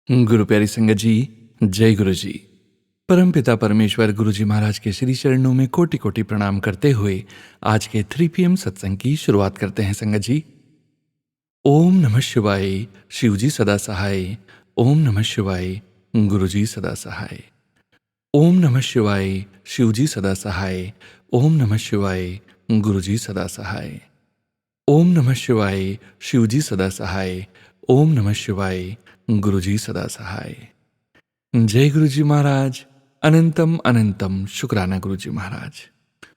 गुरु प्यारी संगत जी, जय गुरु जी। परमपिता परमेश्वर गुरु जी महाराज के श्री चरणों में कोटि कोटि प्रणाम करते हुए आज के 3 PM सत्संग की शुरुआत करते हैं संगत जी। ओम नमः शिवाय, शिव जी सदा सहाय। ओम नमः शिवाय, गुरु जी सदा सहाय। ओम नमः शिवाय, शिव जी सदा सहाय। ओम नमः शिवाय, गुरु जी सदा सहाय। ओम नमः शिवाय, शिव जी सदा सहाय। ओम नमः शिवाय, गुरु जी सदा सहाय। जय गुरु जी महाराज। अनंतम अनंतम शुक्राना गुरु जी महाराज।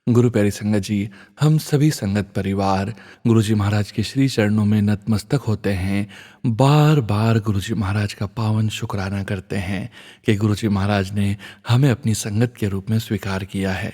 गुरु प्यारी संगत जी, हम सभी संगत परिवार गुरु जी महाराज के श्री चरणों में नतमस्तक होते हैं। बार बार गुरु जी महाराज का पावन शुक्राना करते हैं कि गुरु जी महाराज ने हमें अपनी संगत के रूप में स्वीकार किया है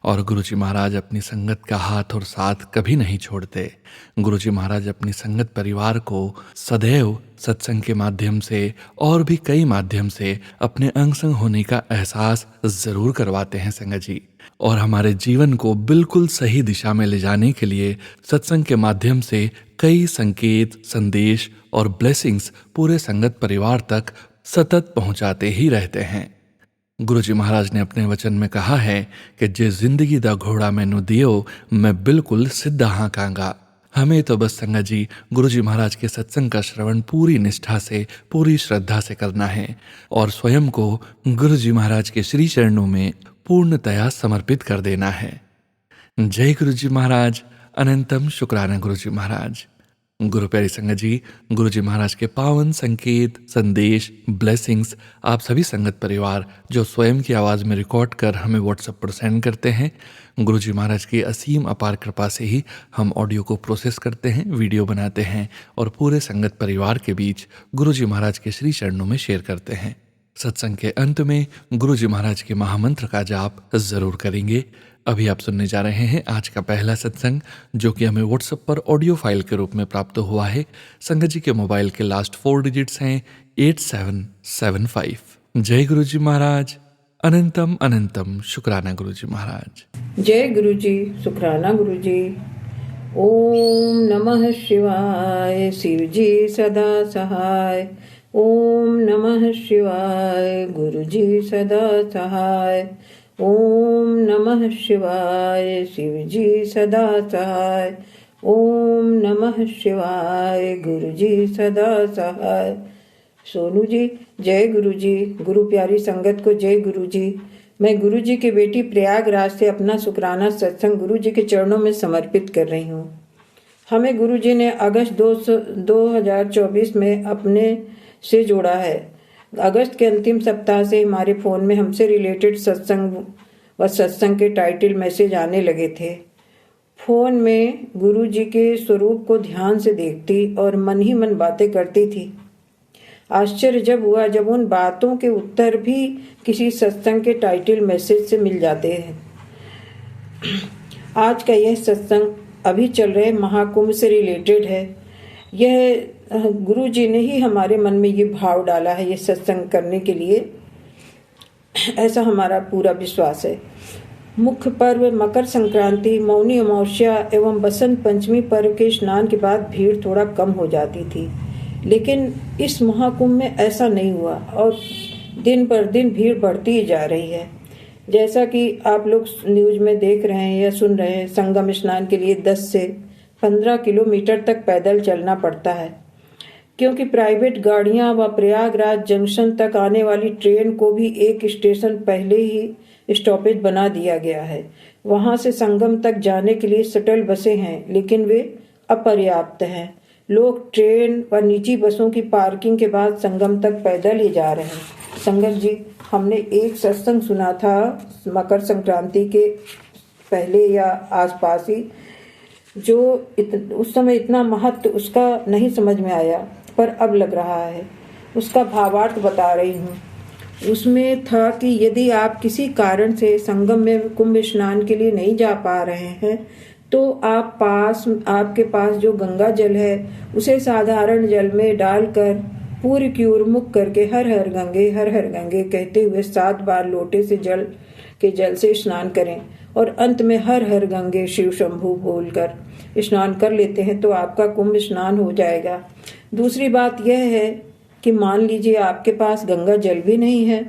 और गुरु जी महाराज अपनी संगत का हाथ और साथ कभी नहीं छोड़ते। गुरु जी महाराज अपनी संगत परिवार को सदैव सत्संग के माध्यम से और भी कई माध्यम से अपने अंग संग होने का एहसास जरूर करवाते हैं संगत जी। और हमारे जीवन को बिल्कुल सही दिशा में ले जाने के लिए सत्संग के माध्यम से कई संकेत, संदेश और ब्लेसिंग्स पूरे संगत परिवार तक सतत पहुंचाते ही रहते हैं। गुरु जी महाराज ने अपने वचन में कहा है कि जे जिंदगी दा घोड़ा मैनू दियो, मैं बिल्कुल सिद्धा हाँ कांगा। हमें तो बस संगत जी गुरु जी महाराज के सत्संग का श्रवण पूरी निष्ठा से, पूरी श्रद्धा से करना है और स्वयं को गुरु जी महाराज के श्री चरणों में पूर्णतया समर्पित कर देना है। जय गुरु जी महाराज। अनंतम शुक्राना गुरु जी महाराज। गुरु प्यारी संगत जी, गुरु जी महाराज के पावन संकेत, संदेश, ब्लेसिंग्स आप सभी संगत परिवार जो स्वयं की आवाज़ में रिकॉर्ड कर हमें व्हाट्सएप पर सेंड करते हैं, गुरु जी महाराज की असीम अपार कृपा से ही हम ऑडियो को प्रोसेस करते हैं, वीडियो बनाते हैं और पूरे संगत परिवार के बीच गुरु जी महाराज के श्री चरणों में शेयर करते हैं। सत्संग के अंत में गुरु जी महाराज के महामंत्र का जाप जरूर करेंगे। अभी आप सुनने जा रहे हैं आज का पहला सत्संग जो कि हमें व्हाट्सएप पर ऑडियो फाइल के रूप में प्राप्त हुआ है। संगत जी के मोबाइल के लास्ट 4 डिजिट्स हैं 8775। जय गुरु जी महाराज। अनंतम अनंतम शुक्राना गुरु जी महाराज। जय गुरु जी, शुक्राना गुरु जी। ओम नमः शिवाय, शिव जी सदा सहाय। ओम नमः शिवाय, गुरु जी सदा सहाय। ओम नमः शिवाय, शिव जी सदा सहाय। ओम नमः शिवाय, गुरु जी सदा सहाय। सोनू जी, जय गुरु जी। गुरु प्यारी संगत को जय गुरु जी। मैं गुरु जी की बेटी प्रयागराज से अपना शुक्राना सत्संग गुरु जी के चरणों में समर्पित कर रही हूँ। हमें गुरु जी ने अगस्त 2024 में अपने से जोड़ा है। अगस्त के अंतिम सप्ताह से हमारे फ़ोन में हमसे रिलेटेड सत्संग व सत्संग के टाइटल मैसेज आने लगे थे। फ़ोन में गुरु जी के स्वरूप को ध्यान से देखती और मन ही मन बातें करती थी। आश्चर्य जब हुआ जब उन बातों के उत्तर भी किसी सत्संग के टाइटल मैसेज से मिल जाते हैं। आज का यह सत्संग अभी चल रहे महाकुंभ से रिलेटेड है। यह गुरु जी ने ही हमारे मन में ये भाव डाला है ये सत्संग करने के लिए, ऐसा हमारा पूरा विश्वास है। मुख्य पर्व मकर संक्रांति, मौनी अमावस्या एवं बसंत पंचमी पर्व के स्नान के बाद भीड़ थोड़ा कम हो जाती थी, लेकिन इस महाकुंभ में ऐसा नहीं हुआ और दिन पर दिन भीड़ बढ़ती ही जा रही है। जैसा कि आप लोग न्यूज़ में देख रहे हैं या सुन रहे हैं, संगम स्नान के लिए 10 से 15 किलोमीटर तक पैदल चलना पड़ता है, क्योंकि प्राइवेट गाड़ियां व प्रयागराज जंक्शन तक आने वाली ट्रेन को भी एक स्टेशन पहले ही स्टॉपेज बना दिया गया है। वहां से संगम तक जाने के लिए शटल बसें हैं, लेकिन वे अपर्याप्त हैं। लोग ट्रेन व निजी बसों की पार्किंग के बाद संगम तक पैदल ही जा रहे हैं। संगत जी, हमने एक सत्संग सुना था मकर संक्रांति के पहले या आसपास ही, जो उस समय इतना महत्व उसका नहीं समझ में आया, पर अब लग रहा है। उसका भावार्थ बता रही हूँ। उसमें था कि यदि आप किसी कारण से संगम में कुंभ स्नान के लिए नहीं जा पा रहे हैं तो आपके पास जो गंगा जल है उसे साधारण जल में डालकर पूरी की ओर मुख करके हर हर गंगे कहते हुए 7 बार लोटे से जल से स्नान करें और अंत में हर हर गंगे शिव शंभू बोलकर स्नान कर लेते हैं तो आपका कुंभ स्नान हो जाएगा। दूसरी बात यह है कि मान लीजिए आपके पास गंगा जल भी नहीं है,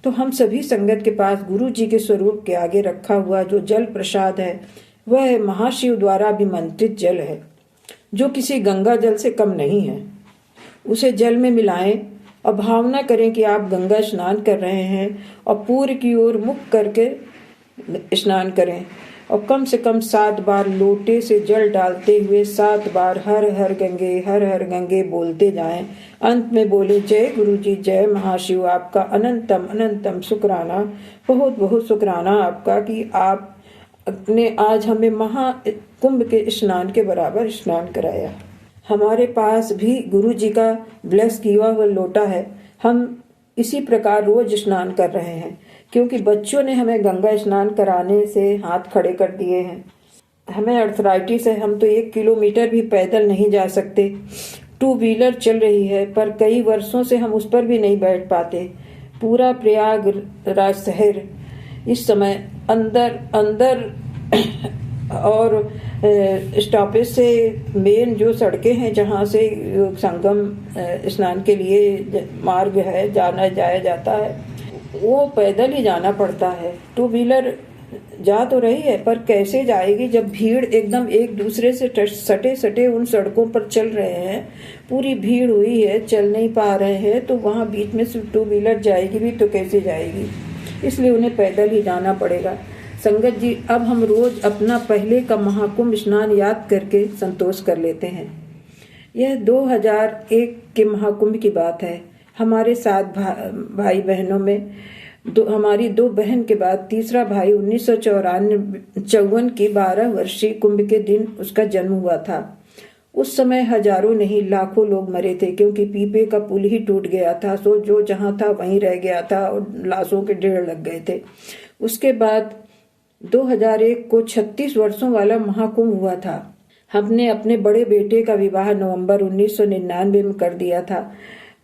तो हम सभी संगत के पास गुरु जी के स्वरूप के आगे रखा हुआ जो जल प्रसाद है वह महाशिव द्वारा अभिमंत्रित जल है, जो किसी गंगा जल से कम नहीं है। उसे जल में मिलाएं और भावना करें कि आप गंगा स्नान कर रहे हैं और पूर्व की ओर मुख करके स्नान करें और कम से कम 7 बार लोटे से जल डालते हुए 7 बार हर हर गंगे बोलते जाएं। अंत में बोले जय गुरु जी, जय महाशिव, आपका अनंतम अनंतम शुक्राना, बहुत बहुत शुक्राना आपका कि आपने आज हमें महाकुंभ के स्नान के बराबर स्नान कराया। हमारे पास भी गुरु जी का ब्लेस किया हुआ लोटा है। हम इसी प्रकार रोज स्नान कर रहे हैं, क्योंकि बच्चों ने हमें गंगा स्नान कराने से हाथ खड़े कर दिए हैं। हमें अर्थराइटिस है, हम तो 1 किलोमीटर भी पैदल नहीं जा सकते। 2 व्हीलर चल रही है, पर कई वर्षों से हम उस पर भी नहीं बैठ पाते। पूरा प्रयागराज शहर इस समय अंदर और स्टॉपेज से मेन जो सड़कें हैं जहाँ से संगम स्नान के लिए मार्ग है, जाया जाता है, वो पैदल ही जाना पड़ता है। 2 व्हीलर जा तो रही है, पर कैसे जाएगी जब भीड़ एकदम एक दूसरे से सटे उन सड़कों पर चल रहे हैं, पूरी भीड़ हुई है, चल नहीं पा रहे हैं, तो वहाँ बीच में से 2 व्हीलर जाएगी भी तो कैसे जाएगी, इसलिए उन्हें पैदल ही जाना पड़ेगा। संगत जी, अब हम रोज अपना पहले का महाकुंभ स्नान याद करके संतोष कर लेते हैं। यह 2001 के महाकुंभ की बात है। हमारे 7 भाई बहनों में हमारी 2 बहन के बाद तीसरा भाई 1954 की 12 वर्षीय कुंभ के दिन उसका जन्म हुआ था। उस समय हजारों नहीं लाखों लोग मरे थे, क्योंकि पीपे का पुल ही टूट गया था, सो जो जहां था वहीं रह गया था और लाशों के ढेर लग गए थे। उसके बाद 2001 को 36 वर्षों वाला महाकुंभ हुआ था। हमने अपने बड़े बेटे का विवाह नवंबर 1999 में कर दिया था।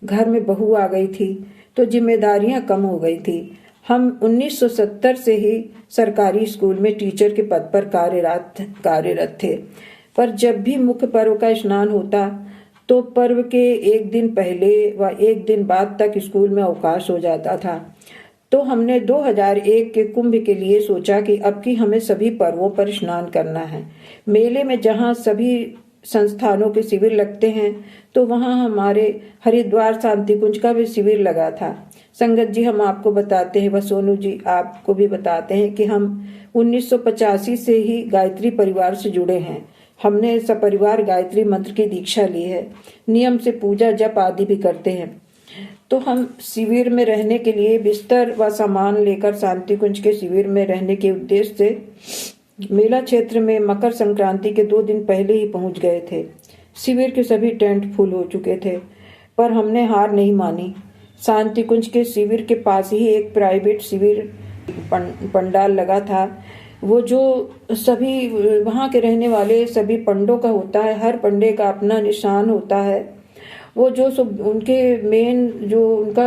घर में बहू आ गई थी तो जिम्मेदारियां कम हो गई थी। हम 1970 से ही सरकारी स्कूल में टीचर के पद पर कार्यरत थे, पर जब भी मुख्य पर्व का स्नान होता तो पर्व के 1 दिन पहले व 1 दिन बाद तक स्कूल में अवकाश हो जाता था। तो हमने 2001 के कुंभ के लिए सोचा कि अब की हमें सभी पर्वों पर स्नान करना है। मेले में जहाँ सभी संस्थानों के शिविर लगते हैं, तो वहाँ हमारे हरिद्वार शांति कुंज का भी शिविर लगा था। संगत जी, हम आपको बताते हैं, व सोनू जी आपको भी बताते हैं कि हम 1985 से ही गायत्री परिवार से जुड़े हैं। हमने सपरिवार गायत्री मंत्र की दीक्षा ली है, नियम से पूजा जप आदि भी करते हैं। तो हम शिविर में रहने के लिए बिस्तर व सामान लेकर शांति कुंज के शिविर में रहने के उद्देश्य से मेला क्षेत्र में मकर संक्रांति के 2 दिन पहले ही पहुंच गए थे। शिविर के सभी टेंट फुल हो चुके थे, पर हमने हार नहीं मानी। शांति कुंज के शिविर के पास ही एक प्राइवेट शिविर पंडाल लगा था। वो जो सभी वहाँ के रहने वाले सभी पंडों का होता है, हर पंडे का अपना निशान होता है। वो जो सब उनके मेन जो उनका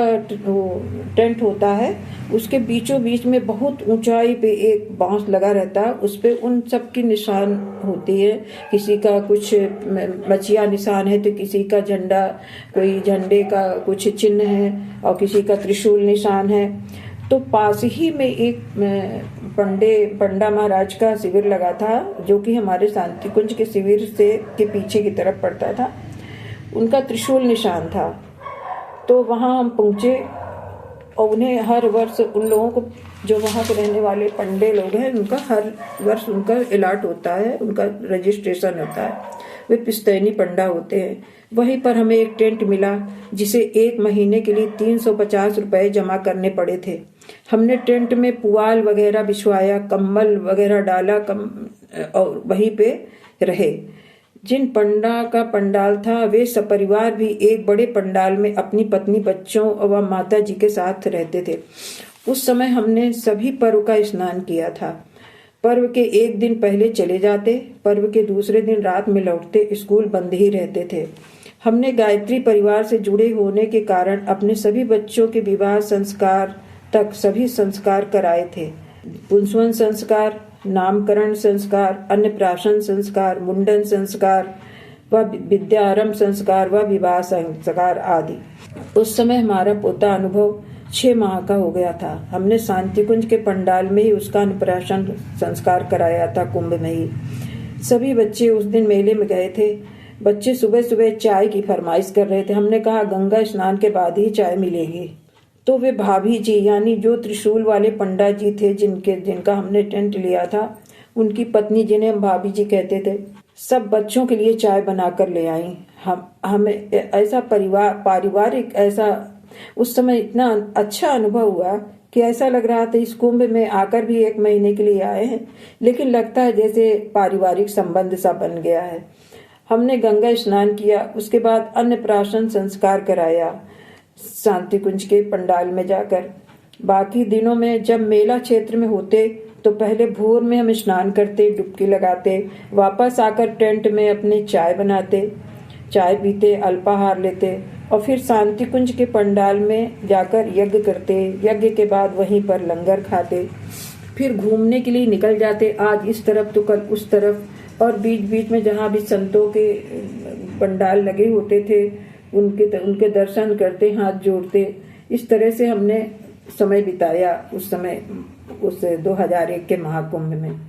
टेंट होता है, उसके बीचों बीच में बहुत ऊंचाई पे एक बांस लगा रहता है, उस पे उन सब की निशान होती है। किसी का कुछ मचिया निशान है तो किसी का झंडा, कोई झंडे का कुछ चिन्ह है और किसी का त्रिशूल निशान है। तो पास ही में एक पंडा महाराज का शिविर लगा था, जो कि हमारे शांति कुंज के शिविर से के पीछे की तरफ पड़ता था। उनका त्रिशूल निशान था। तो वहाँ हम पहुँचे और उन्हें हर वर्ष उन लोगों को जो वहाँ के रहने वाले पंडे लोग हैं, उनका हर वर्ष उनका इलाट होता है, उनका रजिस्ट्रेशन होता है। वे पिस्तैनी पंडा होते हैं। वहीं पर हमें एक टेंट मिला, जिसे 1 महीने के लिए 350 रुपए जमा करने पड़े थे। हमने टेंट में पुआल वगैरह बिछवाया, कम्बल वगैरह डाला और वहीं पे रहे। जिन पंडा का पंडाल था, वे सपरिवार भी एक बड़े पंडाल में अपनी पत्नी, बच्चों व माता जी के साथ रहते थे। उस समय हमने सभी पर्व का स्नान किया था। पर्व के 1 दिन पहले चले जाते, पर्व के दूसरे दिन रात में लौटते। स्कूल बंद ही रहते थे। हमने गायत्री परिवार से जुड़े होने के कारण अपने सभी बच्चों के विवाह संस्कार तक सभी संस्कार कराए थे। पुंसवन संस्कार, नामकरण संस्कार, अन्नप्राशन संस्कार, मुंडन संस्कार, व विद्यारंभ संस्कार व विवाह संस्कार आदि। उस समय हमारा पोता अनुभव 6 माह का हो गया था। हमने शांति कुंज के पंडाल में ही उसका अन्नप्राशन संस्कार कराया था, कुंभ में ही। सभी बच्चे उस दिन मेले में गए थे। बच्चे सुबह सुबह चाय की फरमाइश कर रहे थे। हमने कहा गंगा स्नान के बाद ही चाय मिलेगी। तो वे भाभी जी यानी जो त्रिशूल वाले पंडा जी थे जिनका हमने टेंट लिया था, उनकी पत्नी जिन्हें हम भाभी जी कहते थे, सब बच्चों के लिए चाय बनाकर ले आई। हमें ऐसा पारिवारिक ऐसा उस समय इतना अच्छा अनुभव हुआ कि ऐसा लग रहा था इस कुंभ में आकर भी 1 महीने के लिए आए हैं, लेकिन लगता है जैसे पारिवारिक संबंध सा बन गया है। हमने गंगा स्नान किया, उसके बाद अन्नप्राशन संस्कार कराया शांति कुंज के पंडाल में जाकर। बाकी दिनों में जब मेला क्षेत्र में होते तो पहले भोर में हम स्नान करते, डुबकी लगाते, वापस आकर टेंट में अपने चाय बनाते, चाय पीते, अल्पाहार लेते और फिर शांति कुंज के पंडाल में जाकर यज्ञ करते। यज्ञ के बाद वहीं पर लंगर खाते, फिर घूमने के लिए निकल जाते, आज इस तरफ तो कल उस तरफ, और बीच बीच में जहाँ भी संतों के पंडाल लगे होते थे उनके दर्शन करते, हाथ जोड़ते। इस तरह से हमने समय बिताया उस 2001 के महाकुंभ में।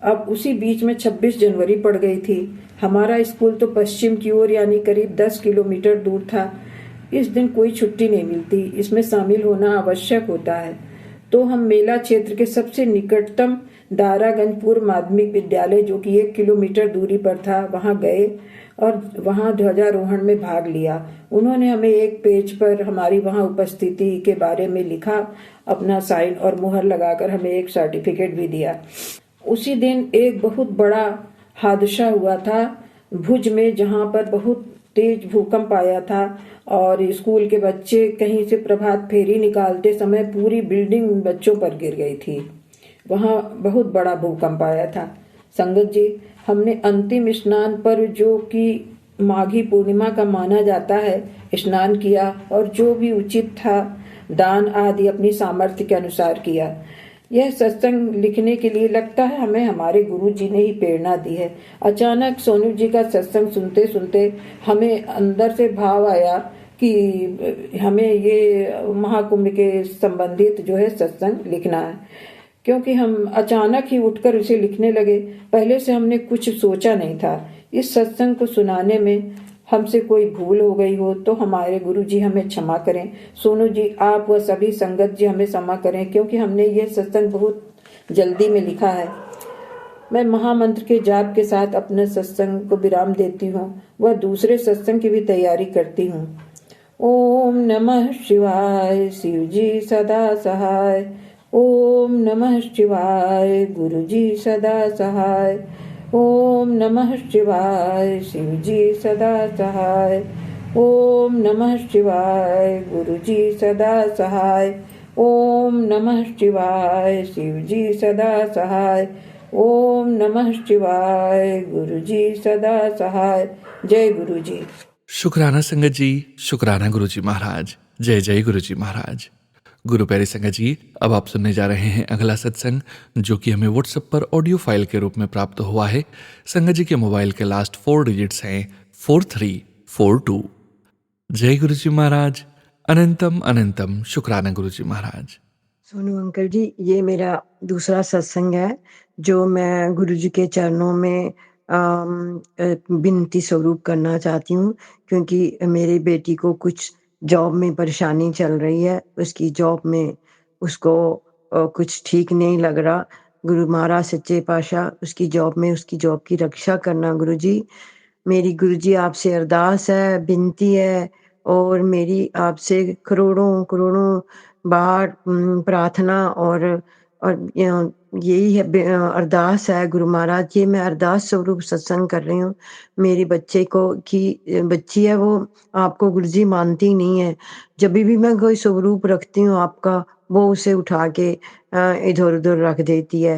अब उसी बीच में 26 जनवरी पड़ गई थी। हमारा स्कूल तो पश्चिम की ओर यानी करीब 10 किलोमीटर दूर था। इस दिन कोई छुट्टी नहीं मिलती, इसमें शामिल होना आवश्यक होता है। तो हम मेला क्षेत्र के सबसे निकटतम दारागंज पूर्व माध्यमिक विद्यालय, जो कि 1 किलोमीटर दूरी पर था, वहां गए और वहां ध्वजारोहण में भाग लिया। उन्होंने हमें एक पेज पर हमारी वहां उपस्थिति के बारे में लिखा, अपना साइन और मुहर लगाकर हमें एक सर्टिफिकेट भी दिया। उसी दिन एक बहुत बड़ा हादसा हुआ था भुज में, जहां पर बहुत तेज भूकंप आया था और स्कूल के बच्चे कहीं से प्रभात फेरी निकालते समय पूरी बिल्डिंग बच्चों पर गिर गई थी। वहां बहुत बड़ा भूकंप आया था। संगत जी, हमने अंतिम स्नान पर, जो कि माघी पूर्णिमा का माना जाता है, स्नान किया और जो भी उचित था दान आदि अपनी सामर्थ्य के अनुसार किया। यह सत्संग लिखने के लिए लगता है हमें हमारे गुरु जी ने ही प्रेरणा दी है। अचानक सोनू जी का सत्संग सुनते सुनते हमें अंदर से भाव आया कि हमें ये महाकुंभ के संबंधित जो है सत्संग लिखना है, क्योंकि हम अचानक ही उठकर उसे लिखने लगे। पहले से हमने कुछ सोचा नहीं था। इस सत्संग को सुनाने में हमसे कोई भूल हो गई हो तो हमारे गुरु जी हमें क्षमा करें। सोनू जी, आप व सभी संगत जी हमें क्षमा करें, क्योंकि हमने ये सत्संग बहुत जल्दी में लिखा है। मैं महामंत्र के जाप के साथ अपने सत्संग को विराम देती हूँ व दूसरे सत्संग की भी तैयारी करती हूँ। ओम नमः शिवाय, शिव जी सदा सहाय। ओम नमः शिवाय, गुरु जी सदा सहाय। ओम नमः शिवाय, शिव जी सदा सहाय। ओम नमः शिवाय, गुरु जी सदा सहाय। ओम नमः शिवाय, शिव जी सदा सहाय। ओम नमः शिवाय, गुरु जी सदा सहाय। जय गुरु जी। शुक्राना संगत जी, शुक्राना गुरु जी महाराज। जय जय गुरु जी महाराज। गुरु प्यारे संगत जी, अब आप सुनने जा रहे हैं अगला सत्संग, जो कि हमें व्हाट्सएप पर ऑडियो फाइल के रूप में प्राप्त हुआ है। संगत जी के मोबाइल के लास्ट 4 डिजिट्स हैं 4342। जय गुरु जी महाराज। अनंतम अनंतम शुक्राना गुरु जी महाराज। सोनू अंकल जी, ये मेरा दूसरा सत्संग है जो मैं गुरु जी के चरणों में विनती स्वरूप करना चाहती हूँ, क्योंकि मेरी बेटी को कुछ जॉब में परेशानी चल रही है। उसकी जॉब में उसको कुछ ठीक नहीं लग रहा। गुरु महाराज सच्चे पातशाह उसकी जॉब की रक्षा करना गुरु जी। मेरी गुरु जी आपसे अरदास है, विनती है, और मेरी आपसे करोड़ों करोड़ों बार प्रार्थना और यही है अरदास है गुरु महाराज। ये मैं अरदास स्वरूप सत्संग कर रही हूँ। मेरी बच्चे को की बच्ची है, वो आपको गुरु जी मानती नहीं है। जब भी मैं कोई स्वरूप रखती हूँ आपका, वो उसे उठा के इधर उधर रख देती है।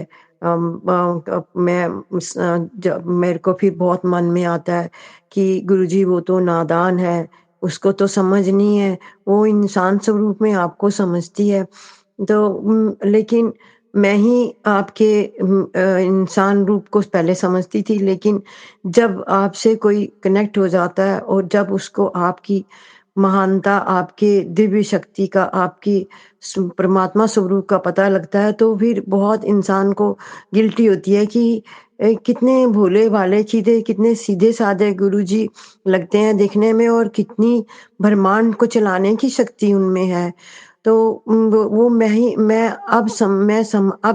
मेरे को फिर बहुत मन में आता है कि गुरुजी वो तो नादान है, उसको तो समझ नहीं है, वो इंसान स्वरूप में आपको समझती है। तो लेकिन मैं ही आपके इंसान रूप को पहले समझती थी, लेकिन जब आपसे कोई कनेक्ट हो जाता है और जब उसको आपकी महानता, आपके दिव्य शक्ति का, आपकी परमात्मा स्वरूप का पता लगता है, तो फिर बहुत इंसान को गिल्टी होती है कि कितने भोले-भाले चीज़े, कितने सीधे-साधे गुरुजी लगते हैं देखने में और कितनी ब्रह्मांड को चलाने की शक्ति उनमें है। तो वो मैं अब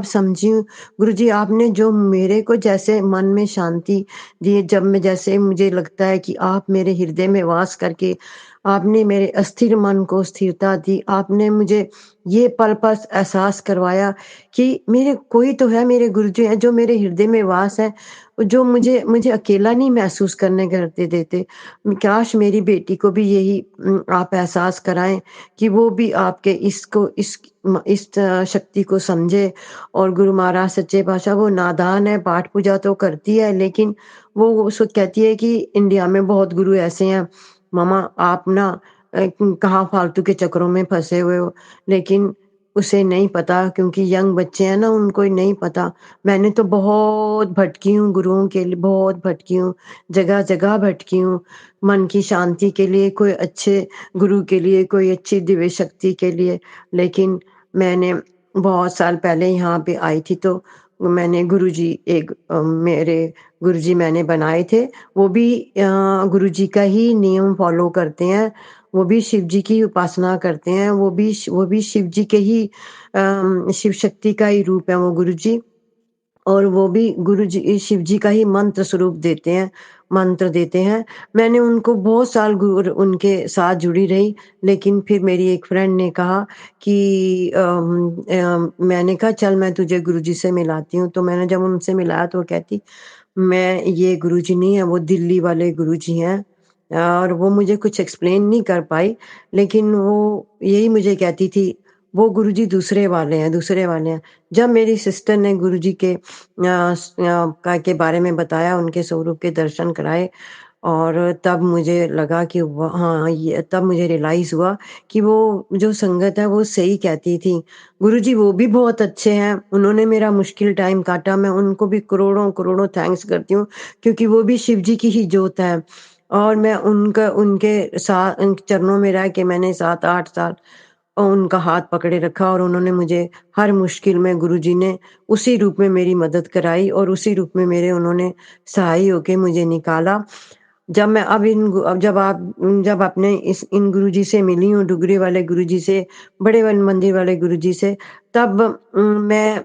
समझी हूँ, गुरुजी आपने जो मेरे को जैसे मन में शांति दी, जब मैं जैसे मुझे लगता है कि आप मेरे हृदय में वास करके आपने मेरे अस्थिर मन को स्थिरता दी। आपने मुझे ये पल-पल एहसास करवाया कि मेरे कोई तो है, मेरे गुरुजी हैं जो मेरे हृदय में वास है, जो मुझे मुझे अकेला नहीं महसूस करने करते देते। काश मेरी बेटी को भी यही आप एहसास कराएँ कि वो भी आपके इस शक्ति को समझे। और गुरु महाराज सच्चे पातशाह, वो नादान है, पाठ पूजा तो करती है, लेकिन वो उसको कहती है कि इंडिया में बहुत गुरु ऐसे हैं, मम्मा आप ना कहाँ फालतू के चक्करों में फँसे हुए हो। लेकिन उसे नहीं पता, क्योंकि यंग बच्चे हैं ना, उनको नहीं पता। मैंने तो बहुत भटकी हूँ गुरुओं के लिए, बहुत भटकी हूँ, जगह-जगह भटकी हूँ, मन की शांति के लिए, कोई अच्छे गुरु के लिए, कोई अच्छी दिव्य शक्ति के लिए। लेकिन मैंने बहुत साल पहले यहाँ पे आई थी, तो मैंने गुरुजी मेरे गुरुजी मैंने बनाए थे। वो भी गुरुजी का ही नियम फ़ॉलो करते हैं। वो भी शिव जी की उपासना करते हैं। वो भी शिव जी के ही शिव शक्ति का ही रूप है वो गुरुजी। और वो भी गुरुजी शिव जी का ही मंत्र देते हैं। मैंने उनको बहुत साल उनके साथ जुड़ी रही, लेकिन फिर मेरी एक फ्रेंड ने कहा कि मैंने कहा चल मैं तुझे गुरुजी से मिलाती हूँ। तो मैंने जब उनसे मिलाया तो वो कहती, मैं ये गुरुजी नहीं है, वो दिल्ली वाले गुरुजी हैं। और वो मुझे कुछ एक्सप्लेन नहीं कर पाई, लेकिन वो यही मुझे कहती थी, वो गुरुजी दूसरे वाले हैं। जब मेरी सिस्टर ने गुरुजी के के बारे में बताया, उनके स्वरूप के दर्शन कराए, और तब मुझे लगा कि हाँ, ये तब मुझे रियलाइज़ हुआ कि वो जो संगत है वो सही कहती थी। गुरुजी वो भी बहुत अच्छे हैं, उन्होंने मेरा मुश्किल टाइम काटा, मैं उनको भी करोड़ों-करोड़ों थैंक्स करती हूँ, क्योंकि वो भी शिव जी की ही जोत है। और मैं उनके चरणों में रह के मैंने 7-8 साल उनका हाथ पकड़े रखा, और उन्होंने मुझे हर मुश्किल में, गुरुजी ने उसी रूप में मेरी मदद कराई, और उसी रूप में मेरे उन्होंने सहाय होके मुझे निकाला। जब मैं अब इन गु अब जब अपने इन गुरुजी से मिली हूँ, डुगरी वाले गुरुजी से, बड़े वन मंदिर वाले गुरुजी से, तब मैं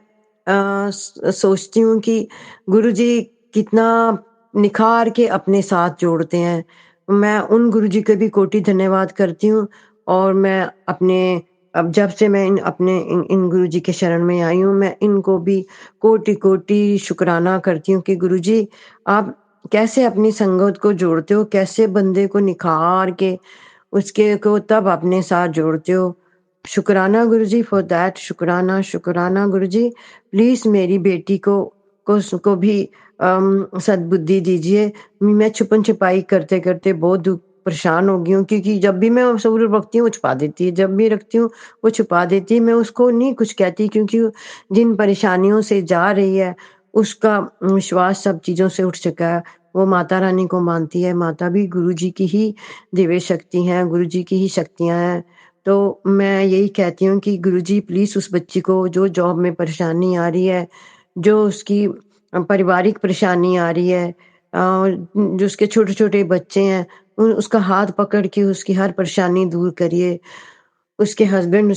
सोचती हूँ कि गुरुजी कितना निखार के अपने साथ जोड़ते हैं। मैं उन गुरुजी को भी कोटि धन्यवाद करती हूँ, और मैं अपने अब जब से मैं इन गुरुजी के शरण में आई हूँ, मैं इनको भी कोटि-कोटि शुकराना करती हूँ कि गुरुजी आप कैसे अपनी संगत को जोड़ते हो, कैसे बंदे को निखार के उसके को तब अपने साथ जोड़ते हो। शुकराना गुरुजी फॉर दैट, शुकराना गुरुजी। प्लीज़ मेरी बेटी को भी सद्बुद्धि दीजिए। मैं छुपन-छुपाई करते-करते बहुत परेशान हो गई हूँ, क्योंकि जब भी मैं स्वरूप रखती हूँ, वो छुपा देती है, जब भी रखती हूँ, वो छुपा देती है। मैं उसको नहीं कुछ कहती, क्योंकि वो जिन परेशानियों से जा रही है, उसका विश्वास सब चीज़ों से उठ चुका है। वो माता रानी को मानती है, माता भी गुरुजी की ही दिव्य शक्ति हैं, गुरुजी की ही शक्तियाँ हैं। तो मैं यही कहती हूँ कि गुरुजी प्लीज़ उस बच्ची को जो जॉब में परेशानी आ रही है, जो उसकी पारिवारिक परेशानी आ रही है, जो उसके छोटे-छोटे बच्चे हैं, उसका हाथ पकड़ के उसकी हर परेशानी दूर करिए। उसके हस्बैंड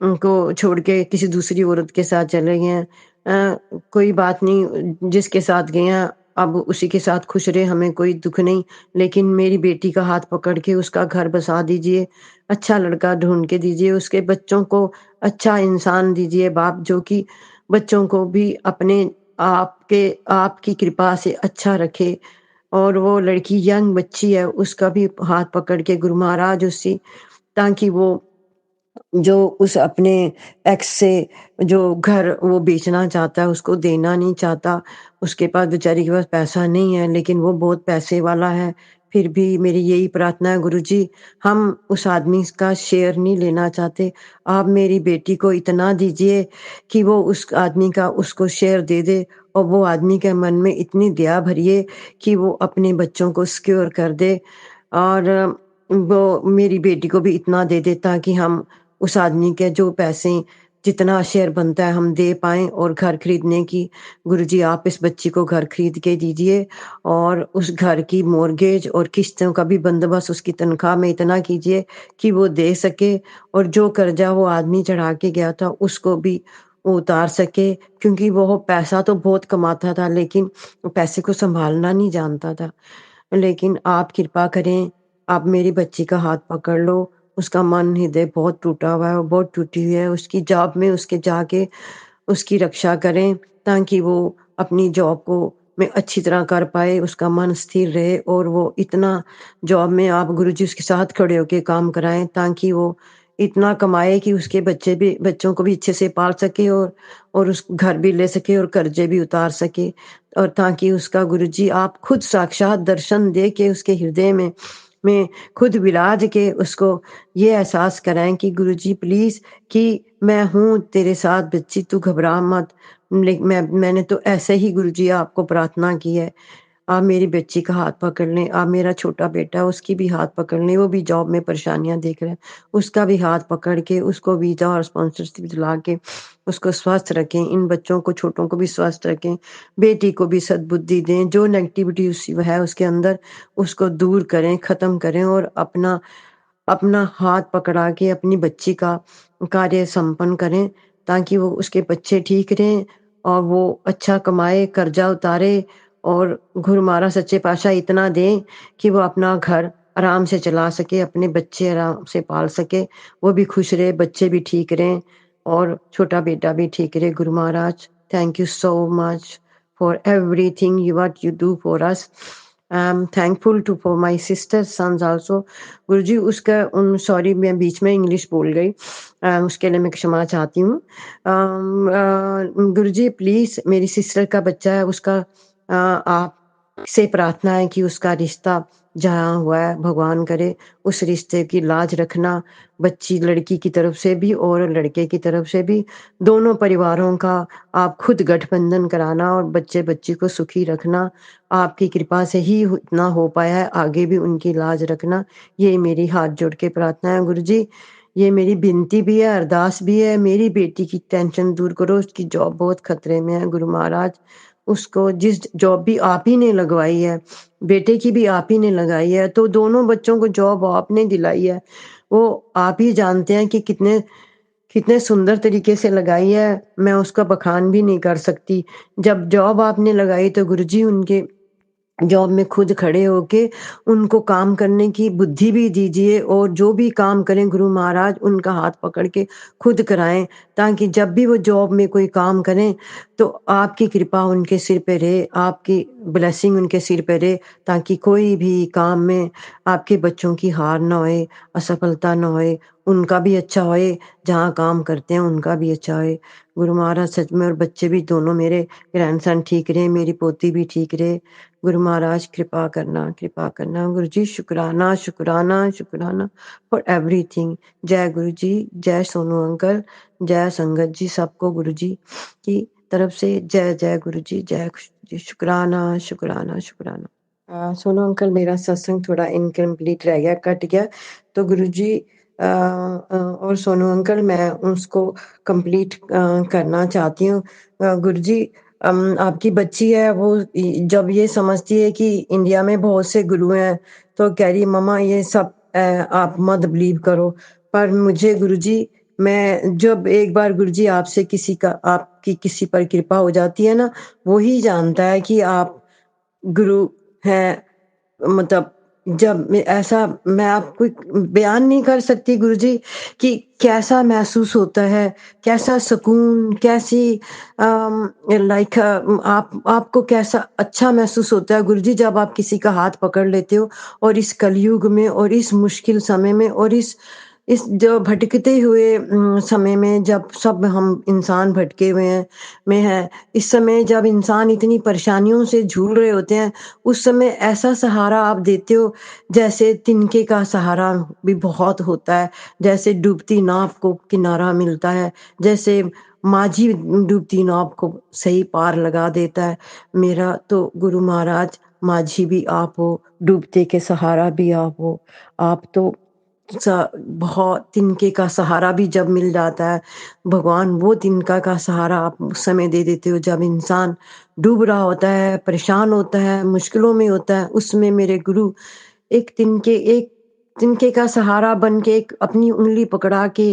को छोड़ के किसी दूसरी औरत के साथ चले गए हैं। कोई बात नहीं, जिसके साथ गए हैं अब उसी के साथ खुश रहे, हमें कोई दुःख नहीं। लेकिन मेरी बेटी का हाथ पकड़ के उसका घर बसा दीजिए, अच्छा लड़का ढूँढ के दीजिए, उसके बच्चों को अच्छा इंसान दीजिए, बाप जो कि बच्चों को भी अपने आपकी कृपा से अच्छा रखे। और वो लड़की यंग बच्ची है, उसका भी हाथ पकड़ के गुरु महाराज ताकि वो जो उस अपने एक्स से जो घर वो बेचना चाहता है, उसको देना नहीं चाहता, उसके पास बेचारी के पास पैसा नहीं है, लेकिन वो बहुत पैसे वाला है, फिर भी मेरी यही प्रार्थना है गुरुजी, हम उस आदमी का शेयर नहीं लेना चाहते। आप मेरी बेटी को इतना दीजिए कि वो उस आदमी का उसको शेयर दे दे और वो आदमी के मन में इतनी दया भरिए कि वो अपने बच्चों को सिक्योर कर दे और वो मेरी बेटी को भी इतना दे दे ताकि हम उस आदमी के जो पैसे जितना शेयर बनता है हम दे पाएँ और घर खरीदने की गुरुजी आप इस बच्ची को घर खरीद के दीजिए और उस घर की मॉर्गेज और किस्तों का भी बंदोबस्त उसकी तनख्वाह में इतना कीजिए कि वो दे सके और जो कर्जा वो आदमी चढ़ा के गया था उसको भी वो उतार सके क्योंकि वो पैसा तो बहुत कमाता था लेकिन पैसे को सँभालना नहीं जानता था। लेकिन आप कृपा करें, आप मेरी बच्ची का हाथ पकड़ लो, उसका मन हृदय बहुत टूटा हुआ है, वो बहुत टूटी हुई है, उसकी जॉब में उसके जाके उसकी रक्षा करें ताकि वो अपनी जॉब को में अच्छी तरह कर पाए, उसका मन स्थिर रहे और वो इतना जॉब में आप गुरुजी उसके साथ खड़े होके काम कराएँ ताकि वो इतना कमाए कि उसके बच्चों को भी अच्छे से पाल सके और उस घर भी ले सके और कर्जे भी उतार सके और ताकि उसका गुरुजी आप खुद साक्षात दर्शन दे के उसके हृदय में खुद विराज के उसको ये एहसास कराएँ कि गुरुजी प्लीज़ कि मैं हूँ तेरे साथ बच्ची तू घबरा मत। मैंने तो ऐसे ही गुरुजी आपको प्रार्थना की है। आप मेरी बच्ची का हाथ पकड़ लें, आप मेरा छोटा बेटा है उसकी भी हाथ पकड़ लें, वो भी जॉब में परेशानियाँ देख रहा है, उसका भी हाथ पकड़ के उसको वीज़ा और स्पॉन्सरशिप दिला के उसको स्वस्थ रखें, इन बच्चों को छोटों को भी स्वस्थ रखें, बेटी को भी सद्बुद्धि दें, जो नेगेटिविटी है उसके अंदर उसको दूर करें, ख़त्म करें और अपना अपना हाथ पकड़ा के अपनी बच्ची का कार्य संपन्न करें ताकि वो उसके बच्चे ठीक रहें और वो अच्छा कमाए, कर्जा उतारे और गुरुमारा सच्चे पातशाह इतना दें कि वो अपना घर आराम से चला सके, अपने बच्चे आराम से पाल सके, वो भी खुश रहे, बच्चे भी ठीक रहें और छोटा बेटा भी ठीक रहे। Guru Maharaj, thank you so much for everything you what you do for us. I am thankful to for my sister sons also. Guruji उसका सॉरी मैं बीच में इंग्लिश बोल गई उसके लिए मैं क्षमा चाहती हूँ। गुरुजी प्लीज़ मेरी सिस्टर का बच्चा है उसका आपसे प्रार्थना है कि उसका रिश्ता जहाँ हुआ है भगवान करे उस रिश्ते की लाज रखना, बच्ची लड़की की तरफ से भी और लड़के की तरफ से भी, दोनों परिवारों का आप खुद गठबंधन कराना और बच्चे-बच्ची को सुखी रखना। आपकी कृपा से ही इतना हो पाया है, आगे भी उनकी लाज रखना। ये मेरी हाथ जोड़ के प्रार्थना है गुरुजी। ये मेरी विनती भी है, अरदास भी है। मेरी बेटी की टेंशन दूर करो, उसकी जॉब बहुत खतरे में है गुरु महाराज। उसको जिस जॉब भी आप ही ने लगवाई है, बेटे की भी आप ही ने लगाई है, तो दोनों बच्चों को जॉब आपने दिलाई है। वो आप ही जानते हैं कि कितने कितने सुंदर तरीके से लगाई है, मैं उसका बखान भी नहीं कर सकती। जब जॉब आपने लगाई तो गुरुजी उनके जॉब में खुद खड़े होके उनको काम करने की बुद्धि भी दीजिए और जो भी काम करें गुरु महाराज उनका हाथ पकड़ के खुद कराएँ, ताकि जब भी वो जॉब में कोई काम करें, तो आपकी कृपा उनके सिर पे रहे, आपकी ब्लेसिंग उनके सिर पे रहे, ताकि कोई भी काम में आपके बच्चों की हार ना होए, असफलता ना होए, उनका भी अच्छा होए, जहाँ काम करते हैं उनका भी अच्छा होए। गुरु महाराज सच में और बच्चे भी दोनों मेरे ग्रैंडसन ठीक रहे, मेरी पोती भी ठीक रहे। गुरु महाराज कृपा करना। गुरु जी शुक्राना, शुक्राना, शुक्राना फॉर एवरीथिंग। जय गुरु जी, जय सोनू अंकल, जय संगत जी सबको गुरु जी की तरफ से जय जय गुरु जी, जय जी, शुक्राना, शुक्राना, शुक्राना। सोनू अंकल मेरा सत्संग थोड़ा इनकम्प्लीट रह गया, कट गया, तो गुरु जी और सोनू अंकल मैं उसको कंप्लीट करना चाहती हूँ। गुरु जी आपकी बच्ची है वो जब ये समझती है कि इंडिया में बहुत से गुरु हैं तो कह रही है मम्मा ये सब आप मत बिलीव करो। पर मुझे गुरुजी मैं जब एक बार गुरुजी आपसे किसी का आपकी किसी पर कृपा हो जाती है ना, वो ही जानता है कि आप गुरु हैं। मतलब जब मैं ऐसा मैं आपको बयान नहीं कर सकती गुरुजी कि कैसा महसूस होता है, कैसा सुकून, कैसी लाइक आपको कैसा अच्छा महसूस होता है गुरुजी जब आप किसी का हाथ पकड़ लेते हो और इस कलयुग में और इस मुश्किल समय में और इस इस जो भटकते हुए समय में जब सब हम इंसान भटके हुए हैं में हैं, इस समय जब इंसान इतनी परेशानियों से जूझ रहे होते हैं, उस समय ऐसा सहारा आप देते हो, जैसे तिनके का सहारा भी बहुत होता है, जैसे डूबती नाव को किनारा मिलता है, जैसे माझी डूबती नाव को सही पार लगा देता है। मेरा तो गुरु महाराज माझी भी आप हो, डूबते के सहारा भी आप हो। आप तो बहुत तिनके का सहारा भी जब मिल जाता है, भगवान वो तिनका का सहारा आप उस समय दे देते हो जब इंसान डूब रहा होता है, परेशान होता है, मुश्किलों में होता है, उसमें मेरे गुरु एक तिनके का सहारा बन के एक अपनी उँगली पकड़ा के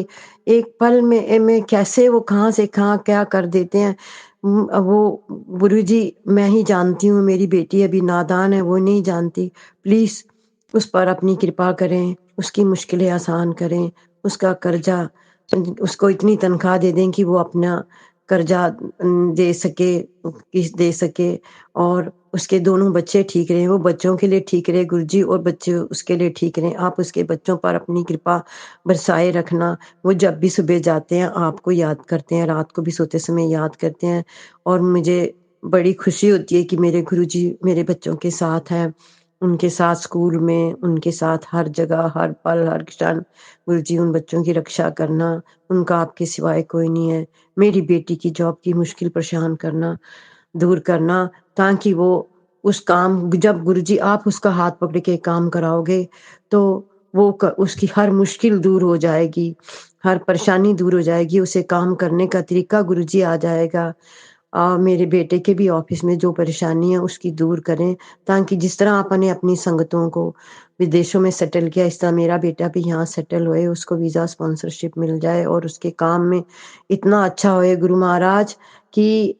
एक पल में कैसे वो कहाँ से कहाँ क्या कर देते हैं। वो गुरुजी मैं ही जानती हूँ, मेरी बेटी अभी नादान है, वो नहीं जानती। प्लीज़ उस पर अपनी कृपा करें, उसकी मुश्किलें आसान करें, उसका कर्ज़ा उसको इतनी तनख़्वाह दे दें कि वो अपना कर्ज़ा दे सके, किस्त दे सके और उसके दोनों बच्चे ठीक रहें, वो बच्चों के लिए ठीक रहे गुरुजी और बच्चे उसके लिए ठीक रहें। आप उसके बच्चों पर अपनी कृपा बरसाए रखना। वो जब भी सुबह जाते हैं आपको याद करते हैं, रात को भी सोते समय याद करते हैं और मुझे बड़ी खुशी होती है कि मेरे गुरुजी मेरे बच्चों के साथ हैं। उनके साथ स्कूल में, उनके साथ हर जगह, हर पल, हर क्षण गुरुजी उन बच्चों की रक्षा करना, उनका आपके सिवाय कोई नहीं है। मेरी बेटी की जॉब की मुश्किल परेशान करना, दूर करना ताकि वो उस काम जब गुरुजी आप उसका हाथ पकड़ के काम कराओगे, तो वो उसकी हर मुश्किल दूर हो जाएगी, हर परेशानी दूर हो जाएगी, उसे काम करने का तरीका गुरुजी आ जाएगा। मेरे बेटे के भी ऑफ़िस में जो परेशानी है उसकी दूर करें, ताकि जिस तरह आपने अपनी संगतों को विदेशों में सेटल किया, इस तरह मेरा बेटा भी यहाँ सेटल होए, उसको वीज़ा स्पॉन्सरशिप मिल जाए और उसके काम में इतना अच्छा होए गुरु महाराज कि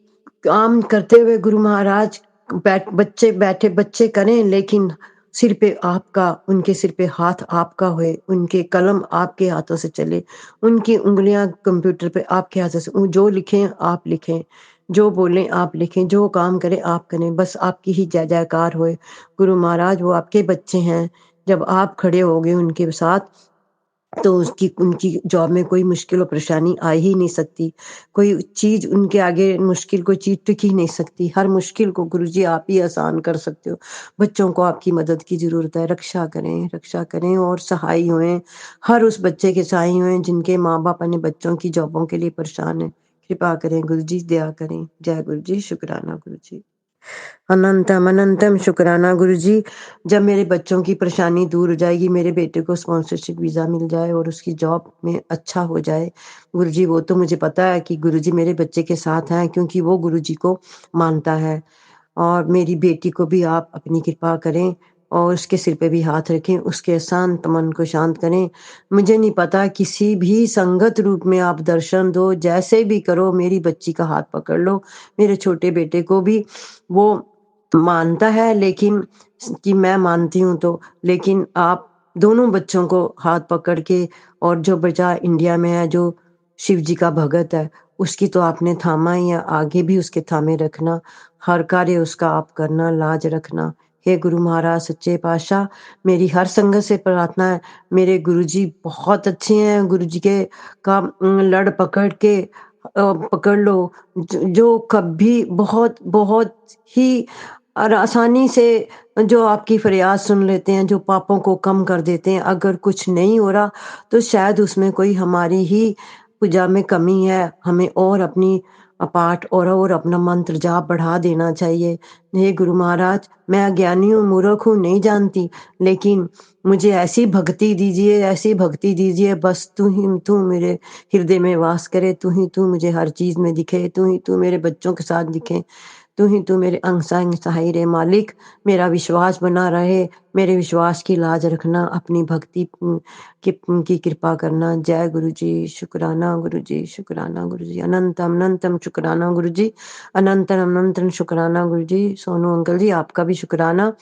काम करते हुए गुरु महाराज बैठे बच्चे करें लेकिन सिर पे आपका उनके सिर पे हाथ आपका होए, उनके कलम आपके हाथों से चले, उनकी उँगलियाँ कंप्यूटर पे आपके हाथों से जो लिखें आप लिखें, जो बोलें आप लिखें, जो काम करें आप करें, बस आपकी ही जय-जयकार होए। गुरु महाराज वो आपके बच्चे हैं, जब आप खड़े होगे उनके साथ तो उसकी उनकी जॉब में कोई मुश्किल और परेशानी आ ही नहीं सकती। कोई चीज़ उनके आगे मुश्किल कोई चीज़ टिक ही नहीं सकती। हर मुश्किल को गुरुजी आप ही आसान कर सकते हो। बच्चों को आपकी मदद की ज़रूरत है। रक्षा करें और सहाय होएँ। हर उस बच्चे के सहाय होएँ जिनके माँ-बाप अपने बच्चों की जॉबों के लिए परेशान हैं। कृपा करें गुरुजी, दया करें। जय गुरुजी, शुक्राना गुरुजी। अनंतम अनंतम शुक्राना गुरुजी। जब मेरे बच्चों की परेशानी दूर हो जाएगी, मेरे बेटे को स्पॉन्सरशिप वीज़ा मिल जाए और उसकी जॉब में अच्छा हो जाए। गुरुजी वो तो मुझे पता है कि गुरुजी मेरे बच्चे के साथ हैं क्योंकि वो गुरुजी को मानता है। और मेरी बेटी को भी आप अपनी कृपा करें और उसके सिर पे भी हाथ रखें, उसके शांत मन को शांत करें। मुझे नहीं पता किसी भी संगत रूप में आप दर्शन दो, जैसे भी करो मेरी बच्ची का हाथ पकड़ लो। मेरे छोटे बेटे को भी वो मानता है लेकिन कि मैं मानती हूँ तो, लेकिन आप दोनों बच्चों को हाथ पकड़ के और जो बच्चा इंडिया में है, जो शिव जी का भगत है, उसकी तो आपने थामा ही है, आगे भी उसके थामे रखना। हर कार्य उसका आप करना, लाज रखना। हे गुरु महाराज सच्चे पातशाह, मेरी हर संगत से प्रार्थना है, मेरे गुरुजी बहुत अच्छे हैं, गुरुजी के का लड़ पकड़ के पकड़ लो, जो कभी बहुत ही और आसानी से जो आपकी फरियाद सुन लेते हैं, जो पापों को कम कर देते हैं। अगर कुछ नहीं हो रहा, तो शायद उसमें कोई हमारी ही पूजा में कमी है, हमें और अपनी पाठ और अपना मंत्र जाप बढ़ा देना चाहिए। हे गुरु महाराज, मैं अज्ञानी हूँ, मूर्ख हूँ, नहीं जानती, लेकिन मुझे ऐसी भक्ति दीजिए बस तू मेरे हृदय में वास करे, तू मुझे हर चीज़ में दिखे, तू मेरे बच्चों के साथ दिखे। तू मेरे अंग संग सहाय रे मालिक, मेरा विश्वास बना रहे, मेरे विश्वास की लाज रखना, अपनी भक्ति की कृपा करना। जय गुरुजी, शुक्राना गुरुजी, शुक्राना गुरुजी, अनंतम अनंतम शुक्राना गुरुजी, अनंतम अनंतम शुक्राना गुरुजी। सोनू अंकल जी आपका भी शुक्राना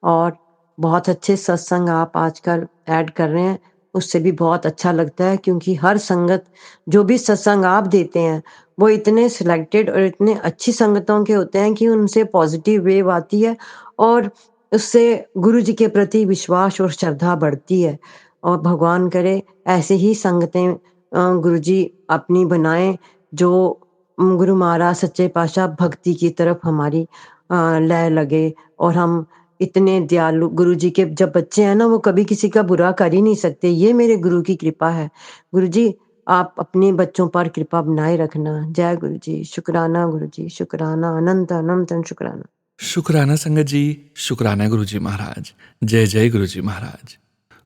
और बहुत अच्छे सत्संग आप आजकल ऐड कर रहे हैं, उससे भी बहुत अच्छा लगता है क्योंकि हर संगत जो भी सत्संग आप देते हैं, वो इतने सिलेक्टेड और इतने अच्छी संगतों के होते हैं कि उनसे पॉजिटिव वेव आती है और उससे गुरु जी के प्रति विश्वास और श्रद्धा बढ़ती है और भगवान करे ऐसे ही संगतें गुरुजी अपनी बनाएँ जो गुरु महाराज सच्चे पातशाह भक्ति की तरफ हमारी लय लगे और हम इतने दयालु गुरुजी के जब बच्चे हैं ना वो कभी किसी का बुरा कर ही नहीं सकते। ये मेरे गुरु की कृपा है। गुरुजी आप अपने बच्चों पर कृपा बनाए रखना। जय गुरुजी, शुक्राना, अनंत अनंत शुक्राना। शुक्राना संगत जी, शुक्राना गुरुजी महाराज। जय जय गुरुजी महाराज।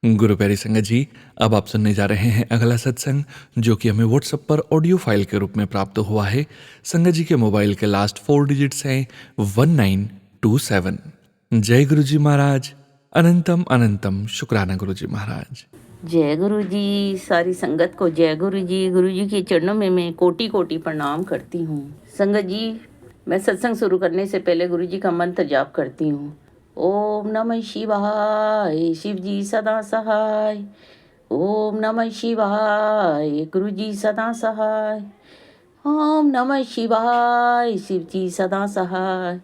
गुरु प्यारी संगत जी, अब आप सुनने जा रहे हैं अगला सत्संग जो कि हमें व्हाट्सएप पर ऑडियो फाइल के रूप में प्राप्त हुआ है। संगत जी के मोबाइल के लास्ट 4 डिजिट्स हैं 1927। जय गुरुजी महाराज। अनंतम अनंतम शुक्राना गुरुजी महाराज। जय गुरु जी। सारी संगत को जय गुरु जी। गुरु जी के चरणों में मैं कोटि कोटि प्रणाम करती हूँ। संगत जी, मैं सत्संग शुरू करने से पहले गुरु जी का मंत्र जाप करती हूँ। ओम नमः शिवाय, शिव जी सदा सहाय। ओम नमः शिवाय, गुरु जी सदा सहाय। ओम नमः शिवाय, शिव जी सदा सहाय।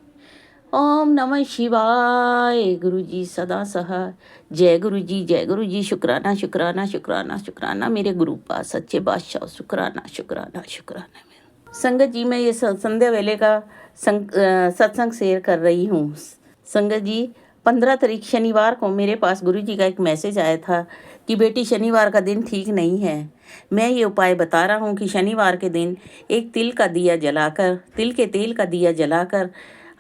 ओम नमः शिवाय, गुरु जी सदा सहाय। जय गुरु जी, जय गुरु जी। शुक्राना शुक्राना शुक्राना शुक्राना मेरे गुरु पास सच्चे बादशाह। शुक्राना शुक्राना शुक्राना। संगत जी, मैं ये संध्या वेले का सत्संग शेयर कर रही हूँ। संगत जी, 15 तारीख शनिवार को मेरे पास गुरु जी का एक मैसेज आया था कि बेटी शनिवार का दिन ठीक नहीं है। मैं ये उपाय बता रहा हूँ कि शनिवार के दिन एक तिल के तेल का दिया जलाकर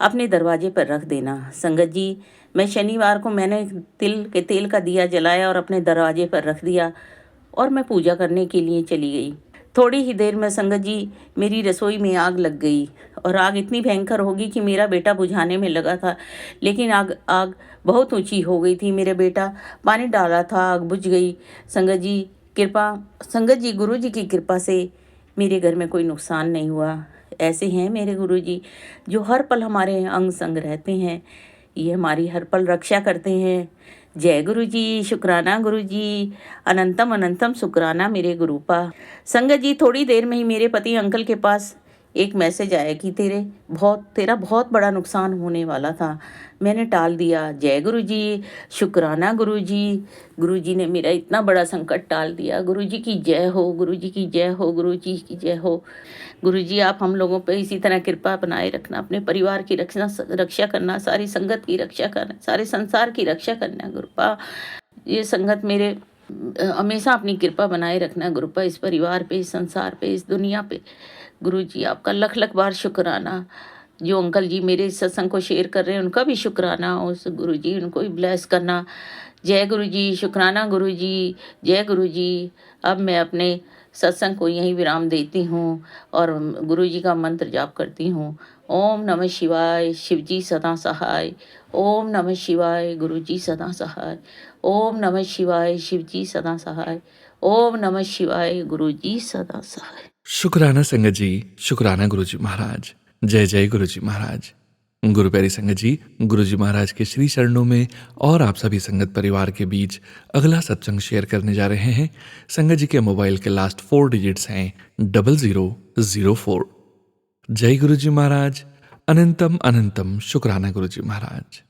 अपने दरवाजे पर रख देना। संगत जी, मैं शनिवार को मैंने तिल के तेल का दिया जलाया और अपने दरवाजे पर रख दिया और मैं पूजा करने के लिए चली गई। थोड़ी ही देर में संगत जी मेरी रसोई में आग लग गई और आग इतनी भयंकर होगी कि मेरा बेटा बुझाने में लगा था, लेकिन आग बहुत ऊंची हो गई थी। मेरे बेटा पानी डाला था, आग बुझ गई। संगत जी गुरु जी की कृपा से मेरे घर में कोई नुकसान नहीं हुआ। ऐसे हैं मेरे गुरु जी जो हर पल हमारे अंग संग रहते हैं। ये हमारी हर पल रक्षा करते हैं। जय गुरु जी, शुक्राना गुरु जी। अनंतम अनंतम शुक्राना मेरे गुरुपा। संगत जी, थोड़ी देर में ही मेरे पति अंकल के पास एक मैसेज आया कि तेरा बहुत बड़ा नुकसान होने वाला था। मैंने टाल दिया। जय गुरु जी, शुक्राना गुरु जी। गुरु जी ने मेरा इतना बड़ा संकट टाल दिया। गुरु जी की जय हो, गुरु जी की जय हो, गुरु जी की जय हो। गुरु जी, आप हम लोगों पे इसी तरह कृपा बनाए रखना, अपने परिवार की रक्षा करना, सारी संगत की रक्षा करना, सारे संसार की रक्षा करना गुरुपा। ये संगत मेरे हमेशा अपनी कृपा बनाए रखना गुरुपा, इस परिवार पे, इस संसार पे, इस दुनिया पे। गुरु जी, आपका लख लख बार शुक्राना। जो अंकल जी मेरे सत्संग को शेयर कर रहे हैं उनका भी शुक्राना। उस गुरु जी उनको भी ब्लेस करना। जय गुरु जी, शुक्राना गुरु जी। जय गुरु जी। अब मैं अपने सत्संग को यहीं विराम देती हूँ और गुरु जी का मंत्र जाप करती हूँ। ओम नमः शिवाय, शिव जी सदा सहाय। ओम नमः शिवाय, गुरु जी सदा सहाय। ओम नमः शिवाय, शिव जी सदा सहाय। ओम नमः शिवाय, गुरु जी सदा सहाय। शुक्राना संगत जी, शुक्राना गुरुजी महाराज। जय जय गुरुजी महाराज। गुरु प्यारी संगत जी, गुरुजी महाराज के श्री चरणों में और आप सभी संगत परिवार के बीच अगला सत्संग शेयर करने जा रहे हैं। संगत जी के मोबाइल के लास्ट 4 डिजिट्स हैं 0004। जय गुरुजी महाराज। अनंतम अनंतम शुक्राना गुरुजी महाराज।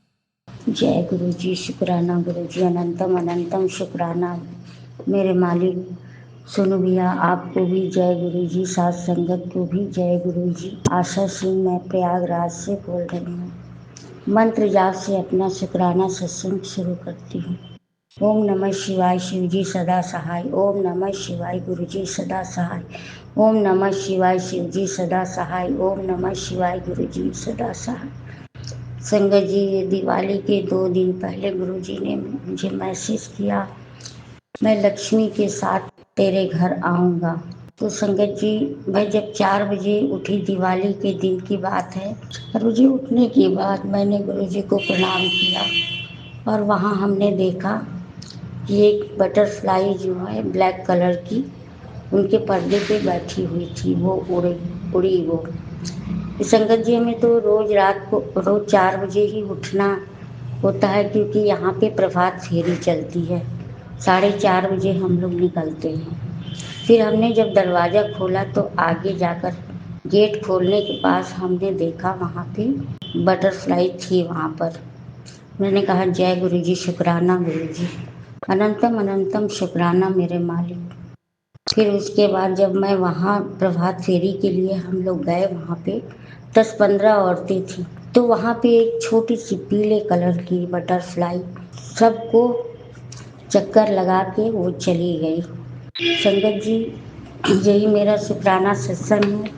जय गुरु जी, शुक्राना गुरु जी। अनंतम अनंतम शुक्राना मेरे मालिक। सुनो भैया, आपको भी जय गुरु जी, साथ संगत को भी जय गुरु जी। आशा सिंह, मैं प्रयागराज से बोल रही हूँ। मंत्र जाप से अपना शुक्राना सत्संग शुरू करती हूँ। ओम नमः शिवाय, शिव जी सदा सहाय। ओम नमः शिवाय, गुरु जी सदा सहाय। ओम नमः शिवाय, शिव जी सदा सहाय। ओम नमः शिवाय, गुरु जी सदा सहाय। संगत जी, ये दिवाली के 2 दिन पहले गुरु जी ने मुझे मैसेज किया, मैं लक्ष्मी के साथ तेरे घर आऊँगा। तो संगत जी, मैं जब 4 बजे उठी, दिवाली के दिन की बात है, 4 बजे उठने के बाद मैंने गुरु जी को प्रणाम किया और वहाँ हमने देखा कि एक बटरफ्लाई जो है ब्लैक कलर की उनके पर्दे पे बैठी हुई थी, वो उड़ी वो। संगत जी, हमें तो रोज 4 बजे ही उठना होता है क्योंकि यहाँ पे प्रभात फेरी चलती है। 4:30 बजे हम लोग निकलते हैं। फिर हमने जब दरवाज़ा खोला तो आगे जाकर गेट खोलने के पास हमने देखा वहाँ पे बटरफ्लाई थी वहाँ पर। मैंने कहा जय गुरु जी, शुक्राना गुरु जी। अनंतम अनंतम शुक्राना मेरे मालिक। फिर उसके बाद जब मैं वहाँ प्रभात फेरी के लिए हम लोग गए, वहाँ पे 10-15 औरतें थी, तो वहाँ पे एक छोटी सी पीले कलर की बटरफ्लाई सबको चक्कर लगा के वो चली गई। संगत जी, यही मेरा शुक्राना सत्संग है।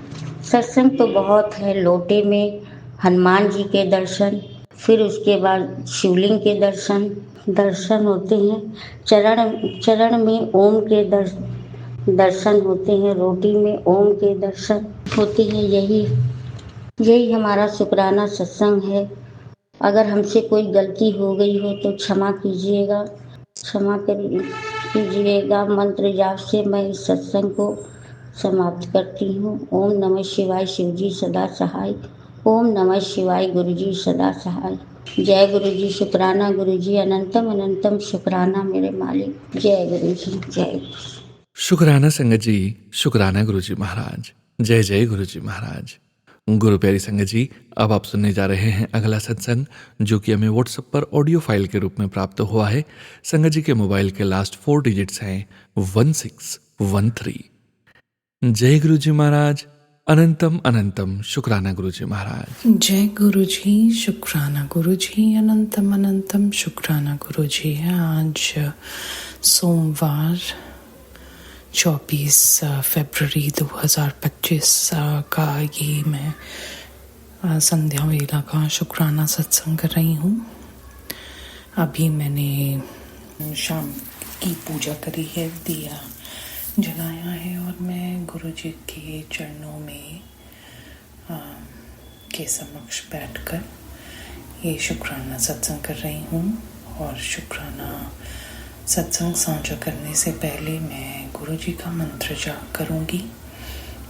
सत्संग तो बहुत है, लोटे में हनुमान जी के दर्शन, फिर उसके बाद शिवलिंग के दर्शन होते हैं, चरण में ओम के दर्शन होते हैं, रोटी में ओम के दर्शन होते हैं। यही हमारा शुक्राना सत्संग है। अगर हमसे कोई गलती हो गई हो तो क्षमा कीजिएगा, क्षमा कीजिएगा। मंत्र जाप से मैं इस सत्संग को समाप्त करती हूँ। ओम नमः शिवाय, शिवजी सदा सहाय। ओम नमः शिवाय, गुरुजी सदा सहाय। जय गुरु जी, शुक्राना गुरु जी, अनंतम अनंतम शुक्राना मेरे मालिक। जय गुरु जी, जय गुरु। शुक्राना संगत जी, शुक्राना गुरु जी महाराज। जय जय गुरु जी महाराज। गुरु प्यारी संगत जी, अब आप सुनने जा रहे हैं अगला सत्संग, जो कि हमें व्हाट्सएप पर ऑडियो फाइल के रूप में प्राप्त हुआ है। संगत जी के मोबाइल के लास्ट 4 डिजिट्स हैं 1613। जय गुरु जी महाराज। अनंतम अनंतम शुक्राना गुरु जी महाराज। जय गुरु जी, शुक्राना गुरु जी, अनंतम अनंतम शुक्राना गुरु जी। आज सोमवार 24 फरवरी 2025 का ये मैं संध्या वेला का शुक्राना सत्संग कर रही हूँ। अभी मैंने शाम की पूजा करी है, दिया जलाया है और मैं गुरु जी के चरणों में के समक्ष बैठकर ये शुक्राना सत्संग कर रही हूँ। और शुक्राना सत्संग साझा करने से पहले मैं गुरु जी का मंत्र जाप करूँगी।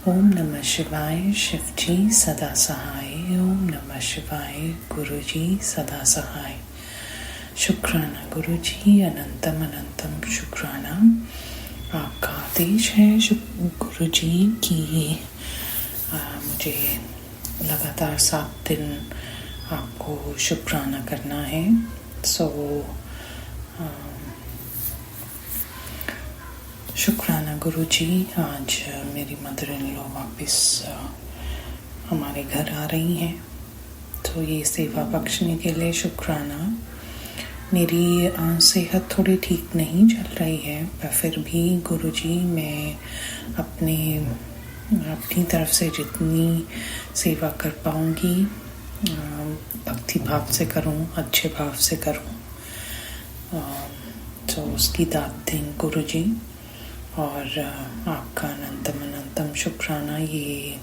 ओम नमः शिवाय, शिव जी सदा सहाय। ओम नमः शिवाय, गुरु जी सदा सहाय। शुक्राना गुरु जी, अनंतम अनंतम शुक्राना। आपका आदेश है गुरु जी कि मुझे लगातार 7 दिन आपको शुक्राना करना है। शुक्राना गुरु जी। आज मेरी मदर इन लॉ वापस हमारे घर आ रही हैं, तो ये सेवा बख्शने के लिए शुक्राना। मेरी सेहत थोड़ी ठीक नहीं चल रही है, पर फिर भी गुरुजी मैं अपनी तरफ से जितनी सेवा कर पाऊँगी भक्ति भाव से करूँ, अच्छे भाव से करूँ, तो उसकी दाद दें गुरुजी। और आपका अनंतम अनंतम शुक्राना ये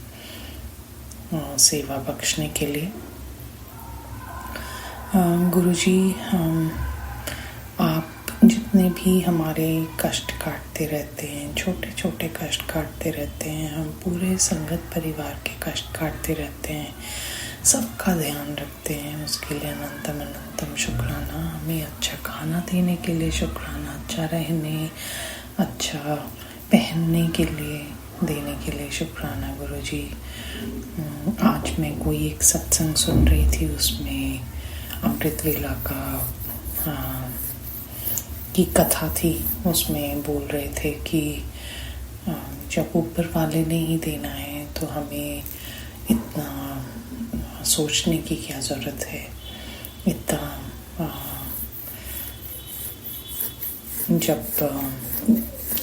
सेवा बख्शने के लिए। गुरुजी, आप जितने भी हमारे कष्ट काटते रहते हैं, छोटे छोटे कष्ट काटते रहते हैं, हम पूरे संगत परिवार के कष्ट काटते रहते हैं, सबका ध्यान रखते हैं, उसके लिए अनंतम अनंतम शुक्राना। हमें अच्छा खाना देने के लिए शुक्राना, अच्छा रहने, अच्छा पहनने के लिए देने के लिए शुक्राना गुरुजी। आज मैं कोई एक सत्संग सुन रही थी, उसमें अमृत वेला की कथा थी। उसमें बोल रहे थे कि जब ऊपर वाले ने ही देना है तो हमें इतना सोचने की क्या ज़रूरत है, इतना जब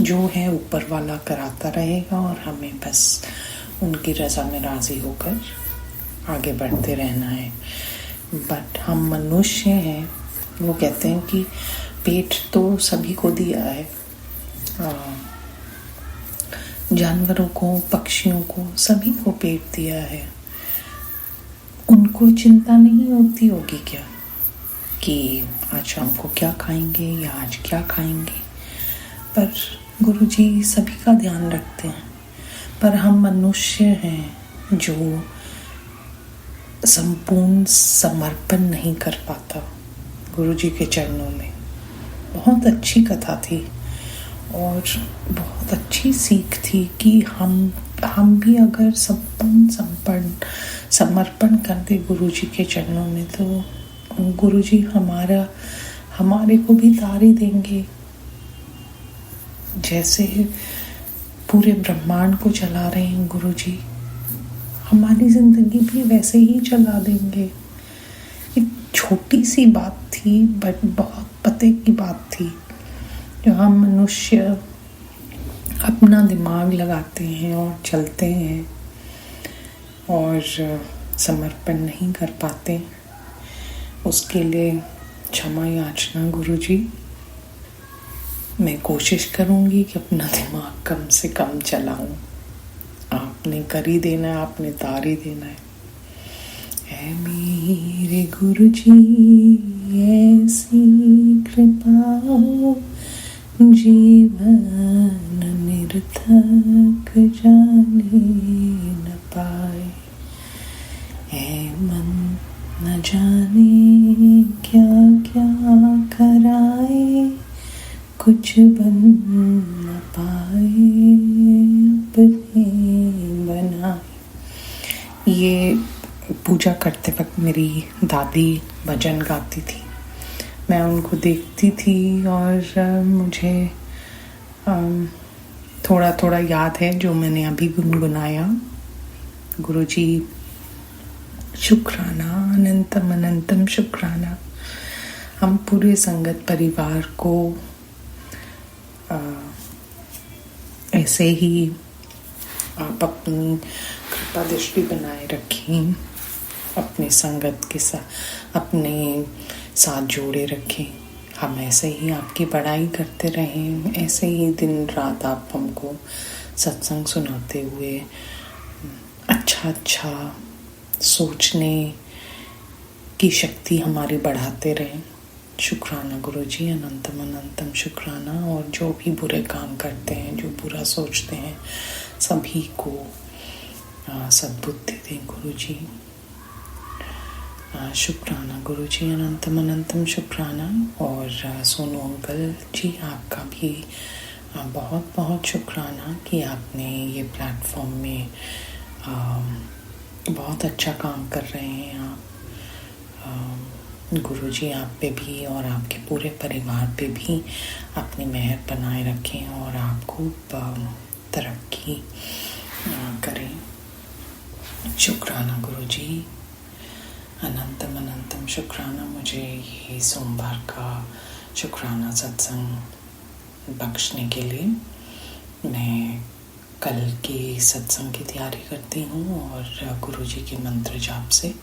जो है ऊपर वाला कराता रहेगा और हमें बस उनकी रज़ा में राज़ी होकर आगे बढ़ते रहना है। बट हम मनुष्य हैं, वो कहते हैं कि पेट तो सभी को दिया है, जानवरों को, पक्षियों को, सभी को पेट दिया है। उनको चिंता नहीं होती होगी क्या कि आज शाम को क्या खाएंगे या आज क्या खाएंगे, पर गुरुजी सभी का ध्यान रखते हैं। पर हम मनुष्य हैं जो संपूर्ण समर्पण नहीं कर पाता गुरुजी के चरणों में। बहुत अच्छी कथा थी और बहुत अच्छी सीख थी कि हम भी अगर संपूर्ण समर्पण कर दे गुरुजी के चरणों में, तो गुरुजी हमारे को भी तारी देंगे, जैसे पूरे ब्रह्मांड को चला रहे हैं गुरु जी, हमारी जिंदगी भी वैसे ही चला देंगे। एक छोटी सी बात थी बट बहुत पते की बात थी, जो हम मनुष्य अपना दिमाग लगाते हैं और चलते हैं और समर्पण नहीं कर पाते। उसके लिए क्षमा याचना गुरु जी। मैं कोशिश करूँगी कि अपना दिमाग कम से कम चलाऊं। आपने कर ही देना है, आपने तार ही देना है। ऐ मेरे गुरु जी ऐसी कृपा हो, जीवन निरर्थक जाने न पाए। ऐ मन न जाने क्या क्या कराए, कुछ बन न पाए अपने बनाए। ये पूजा करते वक्त मेरी दादी भजन गाती थी, मैं उनको देखती थी और मुझे थोड़ा थोड़ा याद है जो मैंने अभी गुनगुनाया। गुरुजी शुक्राना, अनंतम अनंतम शुक्राना। हम पूरे संगत परिवार को ऐसे ही आप अपनी कृपा दृष्टि बनाए रखें, अपने संगत के साथ अपने साथ जोड़े रखें। हम ऐसे ही आपकी बड़ाई करते रहें, ऐसे ही दिन रात आप हमको सत्संग सुनाते हुए अच्छा सोचने की शक्ति हमारी बढ़ाते रहें। शुक्राना गुरुजी, अनंतम अनंतम शुक्राना। और जो भी बुरे काम करते हैं, जो बुरा सोचते हैं, सभी को सद्बुद्धि दें गुरुजी। शुक्राना गुरुजी, अनंतम अनंतम शुक्राना। और सोनू अंकल जी, आपका भी बहुत बहुत शुक्राना कि आपने ये प्लेटफॉर्म में बहुत अच्छा काम कर रहे हैं आप। गुरुजी आप पे भी और आपके पूरे परिवार पे भी अपनी मेहर बनाए रखें और आप खूब तरक्की करें। शुक्राना गुरुजी, अनंतम अनंतम शुक्राना। मुझे ये सोमवार का शुक्राना सत्संग बख्शने के लिए। मैं कल की सत्संग की तैयारी करती हूँ और गुरुजी के मंत्र जाप से।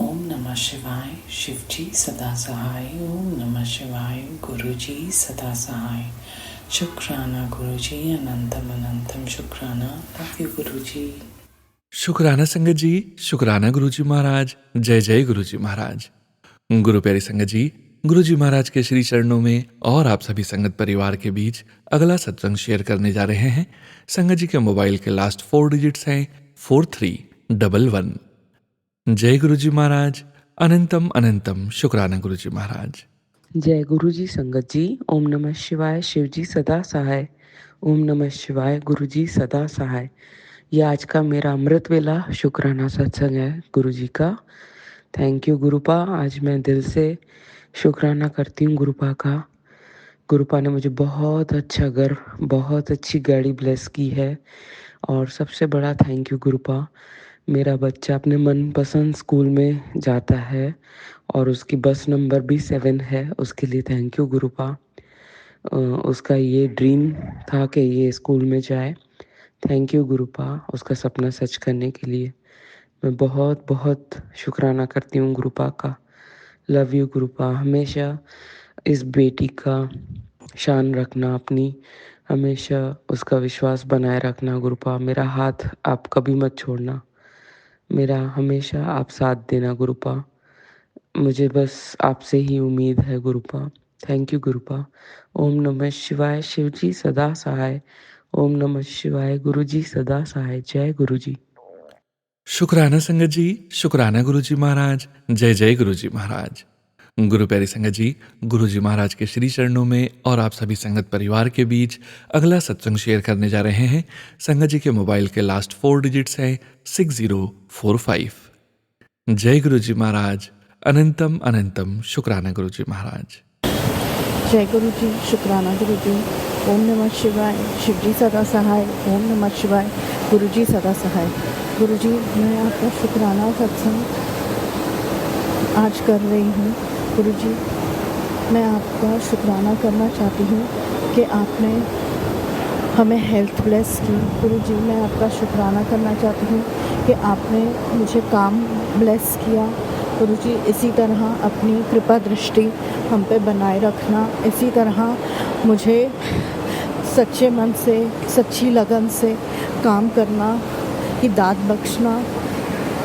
ओम नमः शिवाय, शिव जी सदा सहाय। ओम नमः शिवाय, गुरु जी सदा सहाय। शुक्राना गुरु जी, अनंतम अनंतम शुक्राना। लव यू गुरु जी। शुक्राना संगत जी, शुक्राना गुरु जी महाराज। जय जय गुरु जी महाराज। गुरु प्यारी संगत जी, गुरु जी महाराज के श्री चरणों में और आप सभी संगत परिवार के बीच अगला सत्संग शेयर करने जा रहे हैं। संगत जी के मोबाइल के लास्ट 4 डिजिट्स हैं 4311। जय गुरु जी महाराज, अनंतम अनंतम शुक्राना गुरु जी महाराज। जय गुरु जी संगत जी। ओम नमः शिवाय, शिव जी सदा सहाय। ओम नमः शिवाय, गुरु जी सदा सहाय। ये आज का मेरा अमृत वेला शुक्राना सत्संग है गुरु जी का। Thank you गुरुपा। आज मैं दिल से शुक्राना करती हूँ गुरुपा का। गुरुपा ने मुझे बहुत अच्छा घर, बहुत अच्छी गाड़ी ब्लेस की है। और सबसे बड़ा थैंक यू गुरुपा, मेरा बच्चा अपने मनपसंद स्कूल में जाता है और उसकी बस नंबर भी 7 है। उसके लिए थैंक यू गुरुपा। उसका ये ड्रीम था कि ये स्कूल में जाए। थैंक यू गुरुपा, उसका सपना सच करने के लिए। मैं बहुत बहुत शुक्राना करती हूँ गुरुपा का। Love you गुरुपा। हमेशा इस बेटी का शान रखना अपनी, हमेशा उसका विश्वास बनाए रखना गुरुपा। मेरा हाथ आप कभी मत छोड़ना, मेरा हमेशा आप साथ देना गुरुपा। मुझे बस आपसे ही उम्मीद है गुरुपा। Thank you गुरुपा। ओम नमः शिवाय, शिव जी सदा सहाय। ओम नमः शिवाय, गुरु जी सदा सहाय। जय गुरु जी। शुक्राना संगत जी, शुक्राना गुरु जी महाराज। जय जय गुरु जी महाराज। गुरु प्यारी संगत जी, गुरु जी महाराज के श्री चरणों में और आप सभी संगत परिवार के बीच अगला सत्संग शेयर करने जा रहे हैं। संगत जी के मोबाइल के लास्ट 4 डिजिट्स हैं 6045। जय गुरु जी महाराज, अनंतम अनंतम शुक्राना गुरु जी महाराज। जय गुरु जी, शुक्राना गुरु जी। ओम नमः शिवाय, शिव जी सदा सहाय। ओम नमः शिवाय, गुरु जी सदा सहाय। गुरु जी, मैं आपका शुक्राना सत्संग आज कर रही हूँ। गुरु जी, मैं आपका शुक्राना करना चाहती हूँ कि आपने हमें हेल्थ ब्लेस की। गुरु जी, मैं आपका शुक्राना करना चाहती हूँ कि आपने मुझे काम ब्लेस किया। गुरु जी, इसी तरह अपनी कृपा दृष्टि हम पे बनाए रखना। इसी तरह मुझे सच्चे मन से, सच्ची लगन से काम करना की दात बख्शना।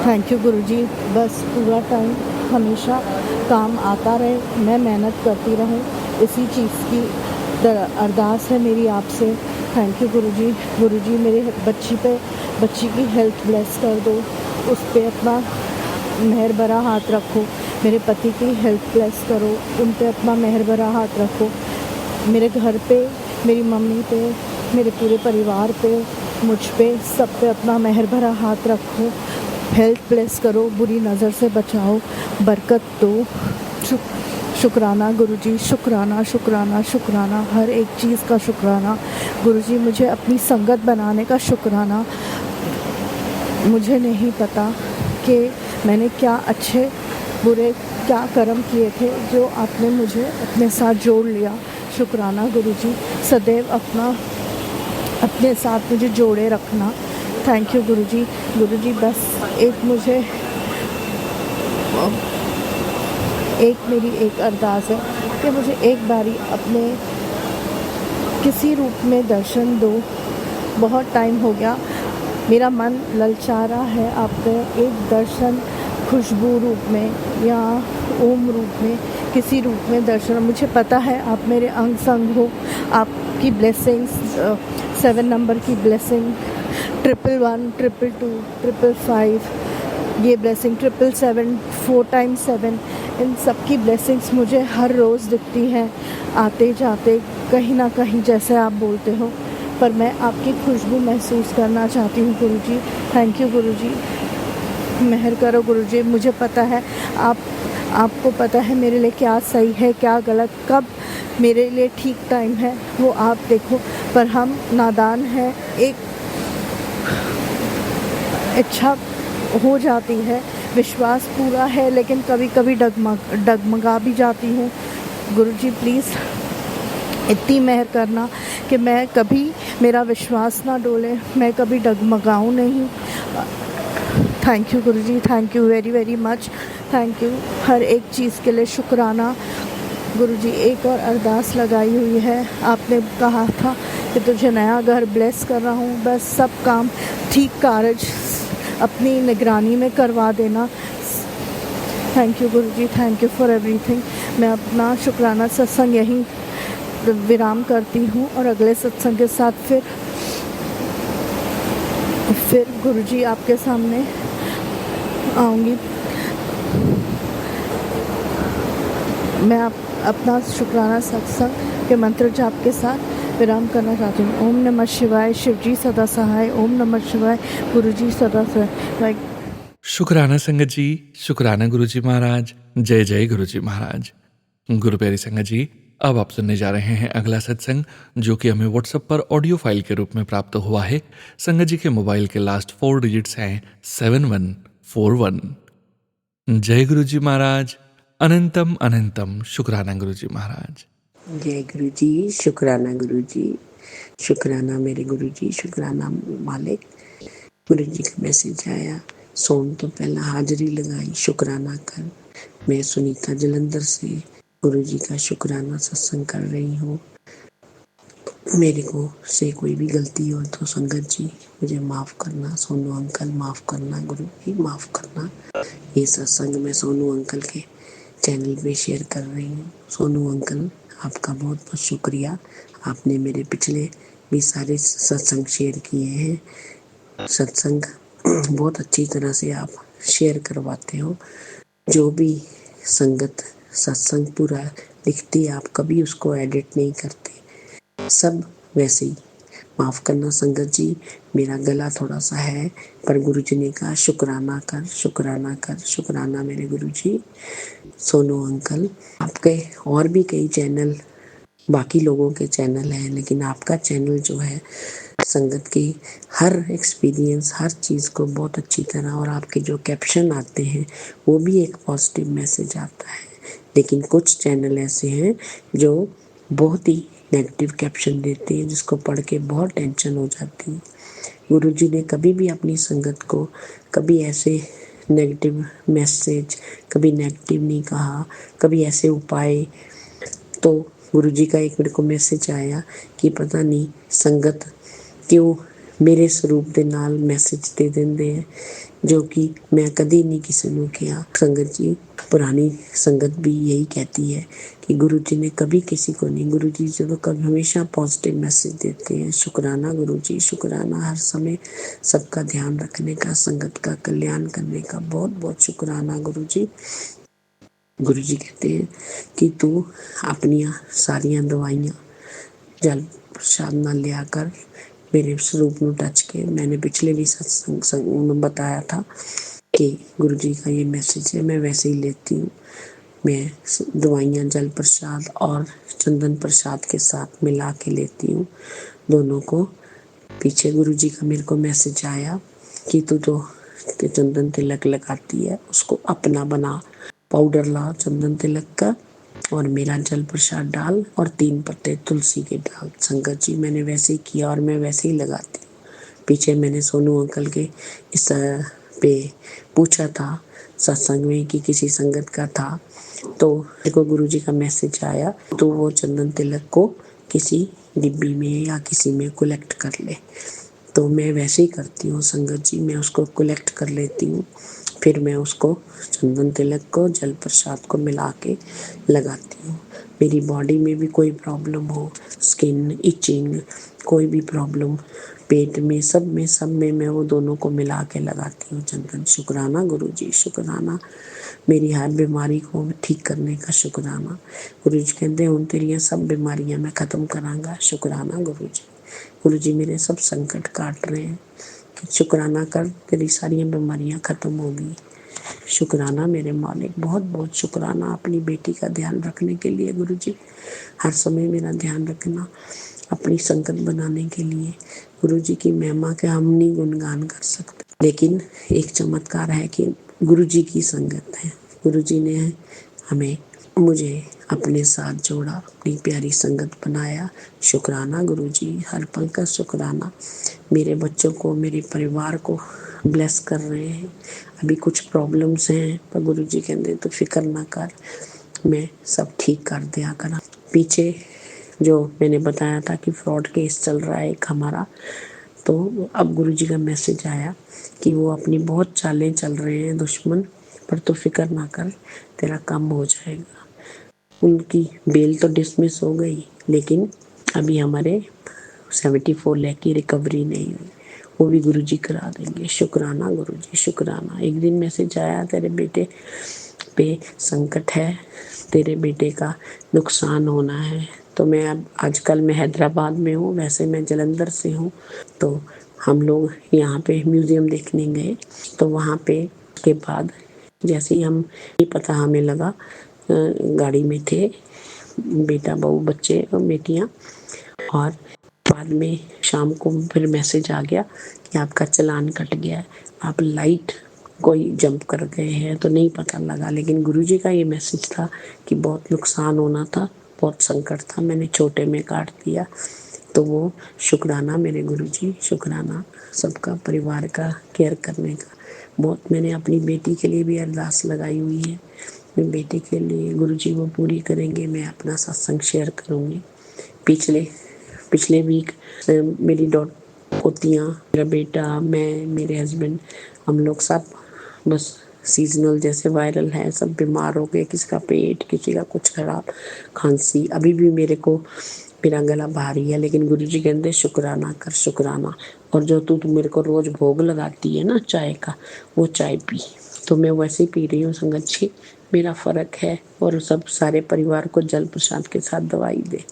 थैंक यू गुरु जी। बस पूरा टाइम हमेशा काम आता रहे, मैं मेहनत करती रहूं, इसी चीज़ की अरदास है मेरी आपसे। थैंक यू गुरु जी। गुरु जी, मेरे बच्ची की हेल्थ ब्लेस कर दो, उस पे अपना मेहर भरा हाथ रखो। मेरे पति की हेल्थ ब्लेस करो, उन पे अपना मेहर भरा हाथ रखो। मेरे घर पे, मेरी मम्मी पे, मेरे पूरे परिवार पे, मुझ पे, सब पे अपना मेहर भरा हाथ रखो। हेल्थ ब्लेस करो, बुरी नज़र से बचाओ, बरकत दो। शुक्राना गुरु जी, शुक्राना शुक्राना शुक्राना, हर एक चीज़ का शुक्राना। गुरु जी, मुझे अपनी संगत बनाने का शुक्राना। मुझे नहीं पता कि मैंने क्या अच्छे बुरे क्या कर्म किए थे जो आपने मुझे अपने साथ जोड़ लिया। शुक्राना गुरु जी, सदैव अपने साथ मुझे जोड़े रखना। थैंक यू गुरु जी। गुरु जी, बस मेरी एक अरदास है कि मुझे एक बारी अपने किसी रूप में दर्शन दो। बहुत टाइम हो गया, मेरा मन ललचा रहा है आपके एक दर्शन, खुशबू रूप में या ओम रूप में, किसी रूप में दर्शन। मुझे पता है आप मेरे अंग संग हो। आपकी ब्लेसिंग्स, 7 नंबर की ब्लेसिंग, 111, 222, 555, ये ब्लेसिंग 777, 4 times 7, इन सब की ब्लेसिंग्स मुझे हर रोज़ दिखती हैं आते जाते कहीं ना कहीं, जैसे आप बोलते हो। पर मैं आपकी खुशबू महसूस करना चाहती हूँ गुरु जी। थैंक यू गुरु जी, मेहर करो गुरु जी। मुझे पता है आपको पता है मेरे लिए क्या सही है, क्या गलत, कब मेरे लिए ठीक टाइम है, वो आप देखो। पर हम नादान हैं, एक इच्छा हो जाती है, विश्वास पूरा है, लेकिन कभी कभी डगमगा भी जाती हूँ। गुरुजी प्लीज़ इतनी मेहर करना कि मैं कभी, मेरा विश्वास ना डोले, मैं कभी डगमगाऊँ नहीं। Thank you Guruji, thank you very very much, thank you. हर एक चीज़ के लिए शुक्राना गुरुजी। एक और अरदास लगाई हुई है, आपने कहा था कि तुझे नया घर ब्लेस कर रहा हूँ, बस सब काम ठीक कार्य अपनी निगरानी में करवा देना। Thank you Guruji, thank you for everything. मैं अपना शुक्राना सत्संग यहीं विराम करती हूँ और अगले सत्संग के साथ फिर गुरुजी आपके सामने आऊँगी। मैं अपना शुक्राना सत्संग के मंत्र जाप के साथ विराम करना चाहती हूँ। ओम नमः शिवाय, शिव जी सदा सहाय। ओम नमः शिवाय, गुरु जी सदा सहाय। शुक्राना संगत जी, शुक्राना गुरु जी महाराज। जय जय गुरु जी महाराज। गुरु प्यारी संगत जी, अब आप सुनने जा रहे हैं अगला सत्संग, जो कि हमें व्हाट्सएप पर ऑडियो फाइल के रूप में प्राप्त हुआ है। संगत जी के मोबाइल के लास्ट 4 डिजिट्स हैं 7141। जय गुरु जी महाराज। अनंतम अनंतम शुक्राना गुरु जी महाराज। जय गुरु जी, शुक्राना गुरु जी, शुक्राना मेरे गुरु जी, शुक्राना मालिक। गुरु जी का मैसेज आया, सोम तो पहला हाजिरी लगाई, शुक्राना कर। मैं सुनीता जलंधर से गुरु जी का शुक्राना सत्संग कर रही हूँ। मेरे को से कोई भी गलती हो तो संगत जी मुझे माफ़ करना, सोनू अंकल माफ़ करना, गुरु जी माफ़ करना। ये सत्संग मैं सोनू अंकल के चैनल पे शेयर कर रही हूँ। सोनू अंकल, आपका बहुत बहुत शुक्रिया। आपने मेरे पिछले भी सारे सत्संग शेयर किए हैं। सत्संग बहुत अच्छी तरह से आप शेयर करवाते हो। जो भी संगत सत्संग पूरा लिखती है, आप कभी उसको एडिट नहीं करते, सब वैसे ही। माफ़ करना संगत जी, मेरा गला थोड़ा सा है, पर गुरु जी ने कहा शुक्राना कर, शुक्राना कर। शुक्राना मेरे गुरु जी। सोनू अंकल, आपके और भी कई चैनल बाकी लोगों के चैनल हैं, लेकिन आपका चैनल जो है संगत की हर एक्सपीरियंस, हर चीज़ को बहुत अच्छी तरह, और आपके जो कैप्शन आते हैं वो भी एक पॉजिटिव मैसेज आता है। लेकिन कुछ चैनल ऐसे हैं जो बहुत ही नेगेटिव कैप्शन देते हैं, जिसको पढ़ के बहुत टेंशन हो जाती है। गुरुजी ने कभी भी अपनी संगत को कभी ऐसे नेगेटिव मैसेज, कभी नेगेटिव नहीं कहा, कभी ऐसे उपाय। तो गुरुजी का एक मेरे को मैसेज आया कि पता नहीं संगत क्यों मेरे स्वरूप ਦੇ ਨਾਲ मैसेज दे ਦਿੰਦੇ हैं, जो कि मैं कभी नहीं किसी ने किया। संगत जी, पुरानी संगत भी यही कहती है कि गुरुजी ने कभी किसी को नहीं, गुरुजी जो कभी हमेशा पॉजिटिव मैसेज देते हैं। शुक्राना गुरुजी, शुक्राना हर समय सबका ध्यान रखने का, संगत का कल्याण करने का, बहुत बहुत शुक्राना गुरुजी। गुरुजी कहते हैं कि तू अपनी सारिया दवाइयाँ जल प्रसाद ਨਾਲ लिया कर, मेरे स्वरूप ਨੂੰ टच के। मैंने पिछले भी सत्संग में बताया था कि गुरुजी का ये मैसेज है, मैं वैसे ही लेती हूँ। मैं दवाइयाँ जल प्रसाद और चंदन प्रसाद के साथ मिला के लेती हूँ दोनों को। पीछे गुरुजी का मेरे को मैसेज आया कि तू तो चंदन तिलक लगाती है, उसको अपना बना, पाउडर ला चंदन तिलक का और मेरा जल प्रसाद डाल और 3 पत्ते तुलसी के डाल। संगत जी, मैंने वैसे ही किया और मैं वैसे ही लगाती हूँ। पीछे मैंने सोनू अंकल के इस पे पूछा था सत्संग में कि किसी संगत का था, तो मेरे को गुरुजी का मैसेज आया तो वो चंदन तिलक को किसी डिब्बी में या किसी में कलेक्ट कर ले। तो मैं वैसे ही करती हूँ संगत जी, मैं उसको कलेक्ट कर लेती हूँ, फिर मैं उसको चंदन तिलक को जल प्रसाद को मिला के लगाती हूँ। मेरी बॉडी में भी कोई प्रॉब्लम हो, स्किन इचिंग, कोई भी प्रॉब्लम पेट में, सब में मैं वो दोनों को मिला के लगाती हूँ चंदन। शुक्राना गुरुजी, शुक्राना मेरी हर बीमारी को ठीक करने का, शुक्राना। गुरुजी कहते हैं उन तेरिया सब बीमारियाँ मैं ख़त्म करांगा। शुक्राना गुरुजी। गुरुजी मेरे सब संकट काट रहे हैं, शुक्राना कर, तेरी सारी बीमारियाँ ख़त्म होगी। शुक्राना मेरे मालिक, बहुत बहुत शुक्राना अपनी बेटी का ध्यान रखने के लिए गुरुजी। हर समय मेरा ध्यान रखना, अपनी संगत बनाने के लिए। गुरुजी की महिमा के हम नहीं गुणगान कर सकते, लेकिन एक चमत्कार है कि गुरुजी की संगत है। गुरुजी ने हमें, मुझे अपने साथ जोड़ा, अपनी प्यारी संगत बनाया। शुक्राना गुरुजी, हर पल का शुक्राना। मेरे बच्चों को, मेरे परिवार को ब्लेस कर रहे हैं। अभी कुछ प्रॉब्लम्स हैं, पर गुरुजी कहते तो फिक्र ना कर, मैं सब ठीक कर दिया करा। पीछे जो मैंने बताया था कि फ्रॉड केस चल रहा है एक हमारा, तो अब गुरुजी का मैसेज आया कि वो अपनी बहुत चालें चल रहे हैं दुश्मन, पर तो फिक्र ना कर, तेरा काम हो जाएगा। उनकी बेल तो डिसमिस हो गई, लेकिन अभी हमारे 74 लाख की रिकवरी नहीं हुई, वो भी गुरुजी करा देंगे। शुक्राना गुरुजी, शुक्राना। एक दिन मैसेज आया, तेरे बेटे पे संकट है, तेरे बेटे का नुकसान होना है। तो मैं अब आजकल मैं हैदराबाद में हूँ, वैसे मैं जलंधर से हूँ। तो हम लोग यहाँ पे म्यूज़ियम देखने गए, तो वहाँ पे के बाद जैसे ही हम, ये पता हमें लगा, गाड़ी में थे बेटा बहू बच्चे और बेटियाँ, और बाद में शाम को फिर मैसेज आ गया कि आपका चालान कट गया है, आप लाइट कोई जंप कर गए हैं, तो नहीं पता लगा। लेकिन गुरुजी का ये मैसेज था कि बहुत नुकसान होना था, बहुत संकट था, मैंने छोटे में काट दिया। तो वो शुक्राना मेरे गुरुजी, शुक्राना सबका, परिवार का केयर करने का। बहुत मैंने अपनी बेटी के लिए भी अरदास लगाई हुई है, मेरी बेटी के लिए गुरुजी वो पूरी करेंगे। मैं अपना सत्संग शेयर करूँगी। पिछले वीक मेरी पोतियाँ, मेरा बेटा, मैं, मेरे हस्बैंड, हम लोग सब बस सीजनल जैसे वायरल है, सब बीमार हो गए, किसी का पेट, किसी का कुछ खराब, खांसी। अभी भी मेरे को मेरा गला भारी है, लेकिन गुरुजी कहते शुक्राना कर, शुक्राना। और जो तू मेरे को रोज़ भोग लगाती है ना चाय का, वो चाय पी। तो मैं वैसे ही पी रही हूँ संगत जी, मेरा फ़र्क है। और सब सारे परिवार को जल प्रसाद के साथ दवाई दे।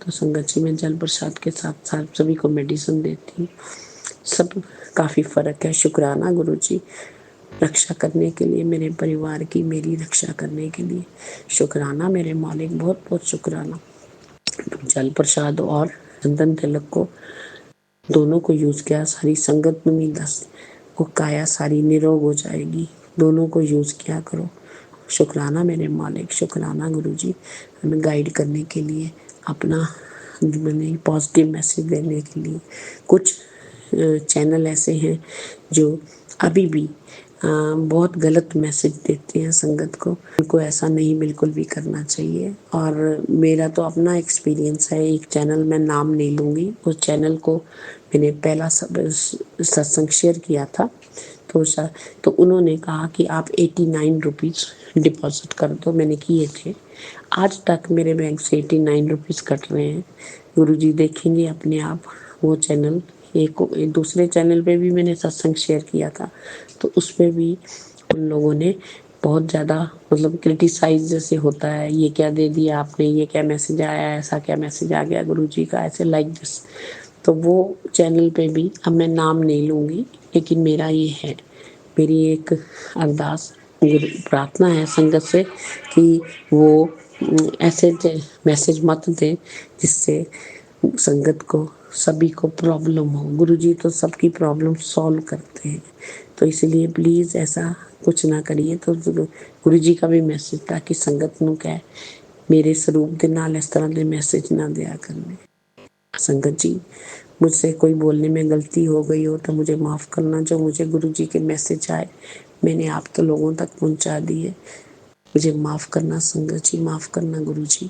तो संगत जी, मैं जल प्रसाद के साथ साथ सभी को मेडिसिन देती हूँ, सब काफ़ी फ़र्क है। शुक्राना गुरुजी, रक्षा करने के लिए, मेरे परिवार की, मेरी रक्षा करने के लिए। शुक्राना मेरे मालिक, बहुत बहुत शुक्राना। जल प्रसाद और चंदन तिलक को दोनों को यूज किया। सारी संगत में भी 10 वो काया सारी निरोग हो जाएगी। दोनों को यूज किया करो। शुक्राना मेरे मालिक, शुक्राना गुरुजी हमें गाइड करने के लिए, अपना मैंने पॉजिटिव मैसेज देने के लिए। कुछ चैनल ऐसे हैं जो अभी भी बहुत गलत मैसेज देते हैं संगत को। उनको ऐसा नहीं बिल्कुल भी करना चाहिए। और मेरा तो अपना एक्सपीरियंस है, एक चैनल मैं नाम नहीं लूँगी, उस चैनल को मैंने पहला सत्संग शेयर किया था तो उन्होंने कहा कि आप 89 रुपीज़ डिपॉजिट कर दो। मैंने किए थे, आज तक मेरे बैंक से 89 रुपीज़ कट रहे हैं। गुरुजी देखेंगे अपने आप वो चैनल। एक दूसरे चैनल पे भी मैंने सत्संग शेयर किया था तो उस पर भी उन लोगों ने बहुत ज़्यादा मतलब क्रिटिसाइज जैसे होता है, ये क्या दे दिया आपने, ये क्या मैसेज आया, ऐसा क्या मैसेज आ गया गुरुजी का, ऐसे लाइक दिस। तो वो चैनल पे भी अब मैं नाम नहीं लूँगी, लेकिन मेरा ये है, मेरी एक अरदास प्रार्थना है संगत से कि वो ऐसे मैसेज मत दें जिससे संगत को सभी को प्रॉब्लम हो। गुरुजी तो सबकी प्रॉब्लम सॉल्व करते हैं, तो इसलिए प्लीज़ ऐसा कुछ ना करिए। तो गुरुजी का भी मैसेज था कि संगत नूं कहे मेरे स्वरूप दे नाल इस तरह के मैसेज ना दिया करने। संगत जी मुझसे कोई बोलने में गलती हो गई हो तो मुझे माफ़ करना। जो मुझे गुरुजी के मैसेज आए मैंने आप तो लोगों तक पहुंचा दिए, मुझे माफ़ करना संगत जी, माफ़ करना गुरुजी,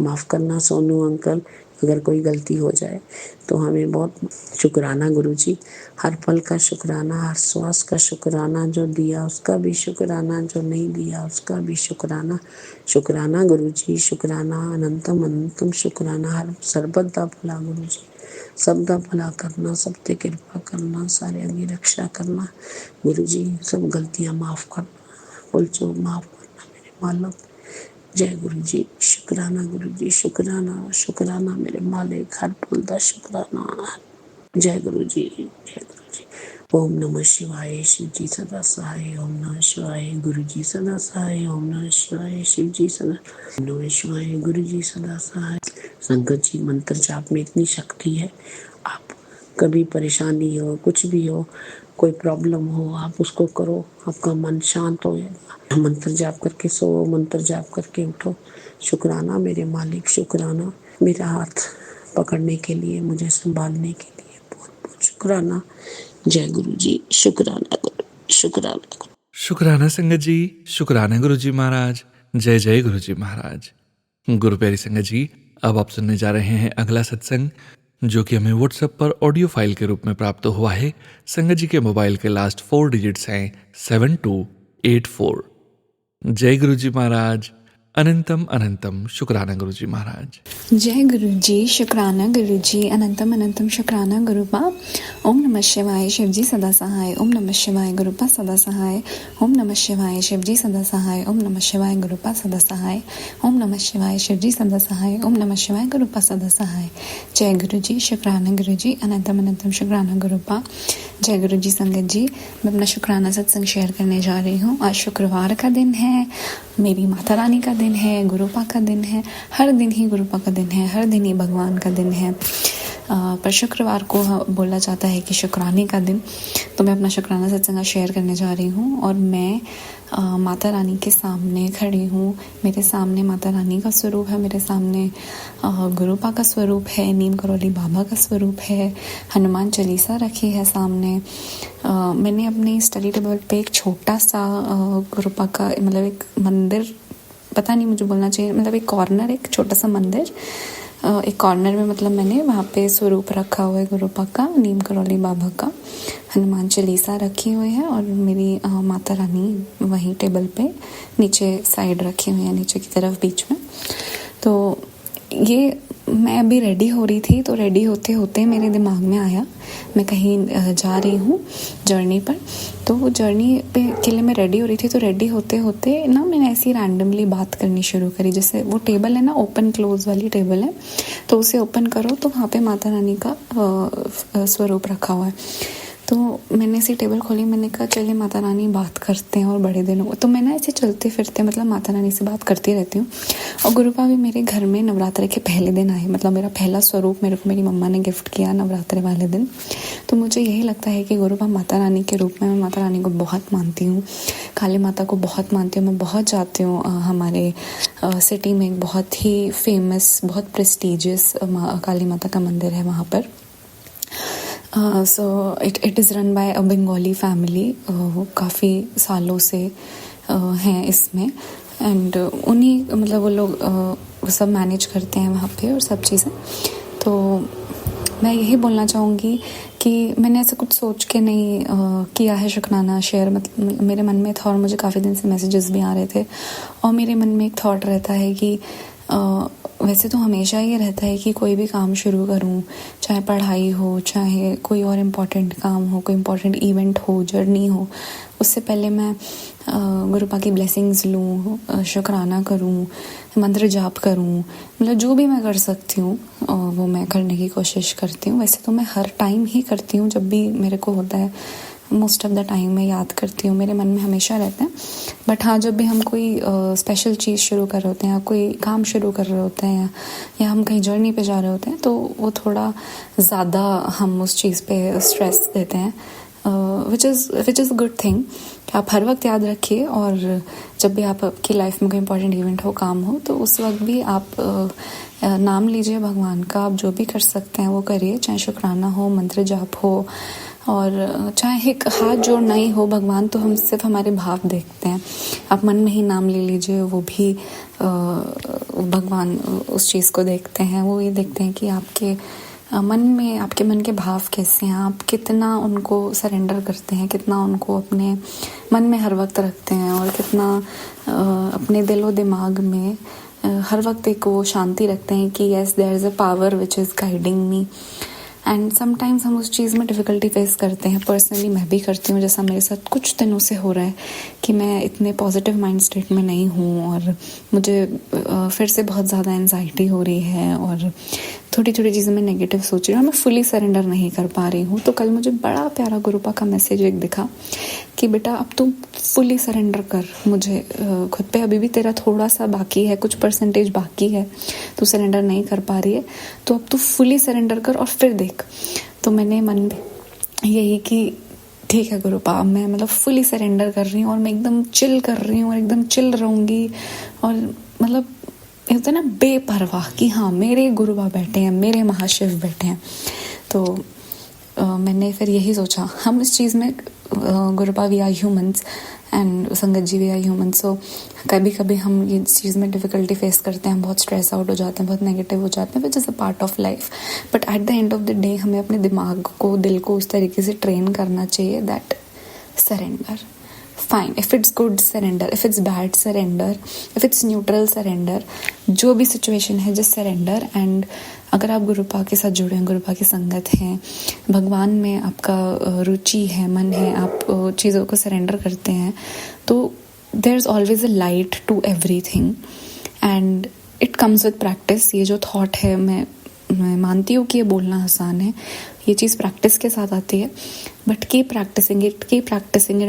माफ़ करना सोनू अंकल। अगर कोई गलती हो जाए तो हमें बहुत शुक्राना गुरुजी, हर पल का शुक्राना, हर श्वास का शुक्राना, जो दिया उसका भी शुक्राना, जो नहीं दिया उसका भी शुक्राना। शुक्राना गुरुजी, शुक्राना अनंतम अनंतम शुक्राना। हर सर्बत दा भला गुरुजी, सब दा भला करना, सब ते कृपा करना, सारे की रक्षा करना गुरुजी, सब गलतियाँ माफ़ करना, भूल चूक माफ़ करना मेरे मालिक। जय गुरु जी, शुक्राना गुरु जी, शुक्राना शुक्राना मेरे मालिक, हर पल दा शुक्राना। जय गुरु जी, जय गुरु जी। ओम नमः शिवाय, शिव जी सदा सहाय। ओम नमः शिवाय, गुरु जी सदा सहाय। ओम नमः शिवाय, शिव जी सदा। ओम नमः शिवाय, गुरु जी सदा सहाय। संगत जी मंत्र जाप में इतनी शक्ति है, आप कभी परेशानी हो, कुछ भी हो, कोई प्रॉब्लम हो, आप उसको करो, आपका मन शांत हो जाएगा। मंत्र जाप करके सो, मंत्र जाप करके उठो। शुक्राना मेरे मालिक, शुक्राना मेरा हाथ पकड़ने के लिए, मुझे संभालने के लिए बहुत बहुत शुक्राना। जय गुरु जी, शुक्राना गुरु, शुक्राना गुरु। शुक्राना संगत जी, शुक्राना गुरु जी महाराज। जय जय गुरु जी महाराज। गुरु प्यारी संगत जी, अब आप सुनने जा रहे हैं अगला सत्संग जो कि हमें व्हाट्सएप पर ऑडियो फाइल के रूप में प्राप्त हुआ है। संगत जी के मोबाइल के लास्ट 4 डिजिट्स हैं 7284। जय गुरु जी महाराज, अनंतम अनंतम शुक्राना गुरु जी महाराज। जय गुरु जी, शुक्राना गुरु जी, अनंतम अनंतम शुक्राना गुरुपा। ओम नमः शिवाय, शिव जी सदा सहाय। ओम नमः शिवाय, गुरुपा सदा सहाय। ओम नमः शिवाय, शिव जी सदा सहाय। ओम नमः शिवाय, गुरुपा सदा सहाय। ओम नमः शिवाय, शिव जी सदा सहाय। ओम नमः शिवाय, गुरुपा सदा सहाय। जय गुरु जी, शुक्राना गुरु जी, अनंतम अनंतम शुक्राना गुरुपा। जय गुरु जी संगत जी, मैं अपना शुक्राना सत्संग शेयर करने जा रही हूँ। आज शुक्रवार का दिन है, मेरी माता रानी का दिन है, गुरुपा का दिन है। हर दिन ही गुरुपा का दिन है, हर दिन ही भगवान का दिन है, पर शुक्रवार को बोला जाता है कि शुक्राने का दिन। तो मैं अपना शुक्राना सत्संग शेयर करने जा रही हूँ और मैं माता रानी के सामने खड़ी हूँ। मेरे सामने माता रानी का स्वरूप है, मेरे सामने गुरुपा का स्वरूप है, नीम करौली बाबा का स्वरूप है, हनुमान चालीसा रखी है सामने। मैंने अपने स्टडी टेबल पे एक छोटा सा गुरुपा का मतलब एक मंदिर, पता नहीं मुझे बोलना चाहिए, मतलब एक कॉर्नर, एक छोटा सा मंदिर, एक कॉर्नर में मतलब मैंने वहाँ पे स्वरूप रखा हुआ है गुरुपा का, नीम करौली बाबा का, हनुमान चालीसा रखी हुई है और मेरी माता रानी वहीं टेबल पे नीचे साइड रखी हुई है, नीचे की तरफ बीच में। तो ये मैं अभी रेडी हो रही थी, तो रेडी होते होते मेरे दिमाग में आया मैं कहीं जा रही हूँ जर्नी पर। तो वो जर्नी पे के लिए मैं रेडी हो रही थी, तो रेडी होते होते ना मैंने ऐसी रैंडमली बात करनी शुरू करी। जैसे वो टेबल है ना, ओपन क्लोज वाली टेबल है, तो उसे ओपन करो तो वहाँ पे माता रानी का स्वरूप रखा हुआ है। तो मैंने ऐसी टेबल खोली, मैंने कहा चलिए माता रानी बात करते हैं और बड़े दिनों को। तो मैं ना ऐसे चलते फिरते मतलब माता रानी से बात करती रहती हूँ। और गुरुपा भी मेरे घर में नवरात्रे के पहले दिन आए, मतलब मेरा पहला स्वरूप मेरे को मेरी मम्मा ने गिफ्ट किया नवरात्रे वाले दिन। तो मुझे यही लगता है कि गुरुपा माता रानी के रूप में, मैं माता रानी को बहुत मानती हूँ, काली माता को बहुत मानती हूँ। मैं बहुत जाती हूँ, हमारे सिटी में एक बहुत ही फेमस, बहुत प्रेस्टिजियस काली माता का मंदिर है वहाँ पर। So it is run by a Bengali family, काफ़ी सालों से हैं इसमें। एंड उन्हीं मतलब वो लोग सब मैनेज करते हैं वहाँ पे और सब चीज़ें। तो मैं यही बोलना चाहूँगी कि मैंने ऐसा कुछ सोच के नहीं किया है शुक्राना शेयर, मतलब मेरे मन में था और मुझे काफ़ी दिन से मैसेजेस भी आ रहे थे। और मेरे मन में एक थॉट रहता है कि वैसे तो हमेशा ये रहता है कि कोई भी काम शुरू करूं, चाहे पढ़ाई हो, चाहे कोई और इम्पॉर्टेंट काम हो, कोई इम्पॉर्टेंट इवेंट हो, जर्नी हो, उससे पहले मैं गुरुपा की ब्लेसिंग्स लूँ, शुक्राना करूँ, मंत्र जाप करूँ, मतलब जो भी मैं कर सकती हूँ वो मैं करने की कोशिश करती हूँ। वैसे तो मैं हर टाइम ही करती हूँ, जब भी मेरे को होता है, मोस्ट ऑफ द टाइम मैं याद करती हूँ, मेरे मन में हमेशा रहते हैं। बट हाँ, जब भी हम कोई स्पेशल चीज़ शुरू कर रहे होते हैं या कोई काम शुरू कर रहे होते हैं या हम कहीं जर्नी पे जा रहे होते हैं, तो वो थोड़ा ज़्यादा हम उस चीज़ पे स्ट्रेस देते हैं, विच इज़ गुड थिंग। आप हर वक्त याद रखिए, और जब भी आपकी लाइफ में कोई इंपॉर्टेंट इवेंट हो, काम हो, तो उस वक्त भी आप नाम लीजिए भगवान का। आप जो भी कर सकते हैं वो करिए, चाहे शुक्राना हो, मंत्र जाप हो, और चाहे एक हाथ जोड़ना ही हो। भगवान तो हम सिर्फ हमारे भाव देखते हैं, आप मन में ही नाम ले लीजिए, वो भी भगवान उस चीज़ को देखते हैं। वो ये देखते हैं कि आपके मन में, आपके मन के भाव कैसे हैं, आप कितना उनको सरेंडर करते हैं, कितना उनको अपने मन में हर वक्त रखते हैं, और कितना अपने दिलो दिमाग में हर वक्त एक वो शांति रखते हैं कि yes, there is a power which is guiding me. And sometimes हम उस चीज़ में डिफ़िकल्टी फेस करते हैं। पर्सनली मैं भी करती हूँ, जैसा मेरे साथ कुछ दिनों से हो रहा है कि मैं इतने पॉजिटिव माइंड स्टेट में नहीं हूँ, और मुझे फिर से बहुत ज़्यादा एंजाइटी हो रही है, और थोड़ी थोड़ी चीज़ें मैं नेगेटिव सोच रही हूँ, मैं फुली सरेंडर नहीं कर पा रही हूँ। तो कल मुझे बड़ा प्यारा गुरुपा का मैसेज एक दिखा कि बेटा अब तू फुली सरेंडर कर मुझे खुद पे, अभी भी तेरा थोड़ा सा बाकी है, कुछ परसेंटेज बाकी है, तू सरेंडर नहीं कर पा रही है, तो अब तू फुली सरेंडर कर और फिर देख। तो मैंने मन में यही कि ठीक है गुरुपा, मैं मतलब फुली सरेंडर कर रही हूँ, और मैं एकदम चिल कर रही हूँ, और एकदम चिल रहूँगी, और मतलब होता है ना बेपरवाह कि हाँ मेरे गुरुबा बैठे हैं, मेरे महाशिव बैठे हैं। तो मैंने फिर यही सोचा, हम इस चीज़ में गुरुबा वी आर ह्यूमंस एंड संगत जी वी आर ह्यूमंस। सो कभी कभी हम ये चीज़ में डिफ़िकल्टी फेस करते हैं, हम बहुत स्ट्रेस आउट हो जाते हैं, बहुत नेगेटिव हो जाते हैं, which is a part of life. But at the end of the day हमें अपने दिमाग को, दिल को उस तरीके से ट्रेन करना चाहिए that surrender, fine, if it's good surrender, if it's bad surrender, if it's neutral surrender, जो भी सिचुएशन है जस्ट सरेंडर। एंड अगर आप गुरुपा के साथ जुड़े हैं, गुरुपा की संगत हैं, भगवान में आपका रुचि है, मन है, आप चीज़ों को सरेंडर करते हैं, तो there is always a light to everything, and it comes with practice. ये जो थॉट है, मैं मानती हूँ कि ये बोलना आसान है, ये चीज़ प्रैक्टिस के साथ आती है, but keep practising it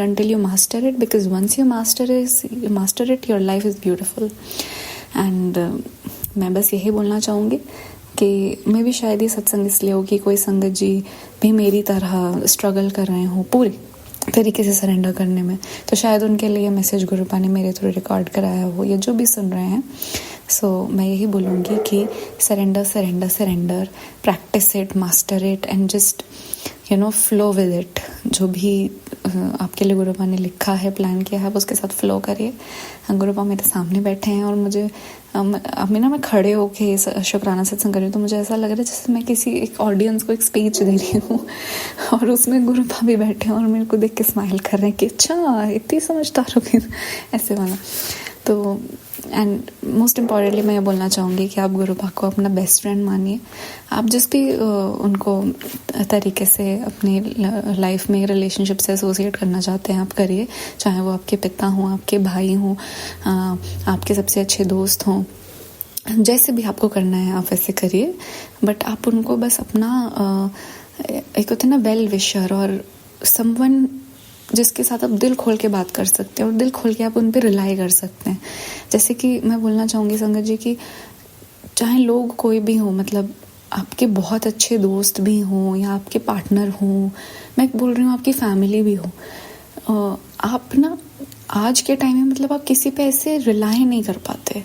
until you master it, because once you master it, your life is beautiful. And मैं बस यही बोलना चाहूँगी कि मैं भी शायद ये सत्संग इसलिए हो कि कोई संगत जी भी मेरी तरह स्ट्रगल कर रहे हों पूरी तरीके से सरेंडर करने में, तो शायद उनके लिए मैसेज गुरुपा ने मेरे थ्रू रिकॉर्ड कराया हो, या जो भी सुन रहे हैं। सो मैं यही बोलूँगी कि surrender, practice it, master it, and just flow with it. जो भी आपके लिए गुरुपा ने लिखा है, प्लान किया है, उसके साथ फ्लो करिए। गुरुपा मेरे सामने बैठे हैं, और मुझे अभी ना मैं खड़े होके शुक्राना सत्संग कर रही हूँ, तो मुझे ऐसा लग रहा है जैसे मैं किसी एक ऑडियंस को एक स्पीच दे रही हूँ, और उसमें गुरुपा भी बैठे हैं और मेरे को देख के स्माइल कर रहे हैं कि अच्छा इतनी समझदार हो गई, ऐसे वाला। तो एंड मोस्ट इम्पॉर्टेंटली मैं ये बोलना चाहूँगी कि आप गुरुपा को अपना बेस्ट फ्रेंड मानिए। आप जिस भी उनको तरीके से अपने लाइफ में रिलेशनशिप से एसोसिएट करना चाहते हैं आप करिए, चाहे वो आपके पिता हों, आपके भाई हों, आपके सबसे अच्छे दोस्त हों, जैसे भी आपको करना है आप वैसे करिए। बट आप उनको बस अपना एक होता है ना वेल विशर और समवन जिसके साथ आप दिल खोल के बात कर सकते हैं और दिल खोल के आप उन पे रिलाई कर सकते हैं। जैसे कि मैं बोलना चाहूँगी संगत जी कि चाहे लोग कोई भी हो, मतलब आपके बहुत अच्छे दोस्त भी हों या आपके पार्टनर हों, मैं बोल रही हूँ आपकी फैमिली भी हो, आप ना आज के टाइम में मतलब आप किसी पे ऐसे रिलाई नहीं कर पाते।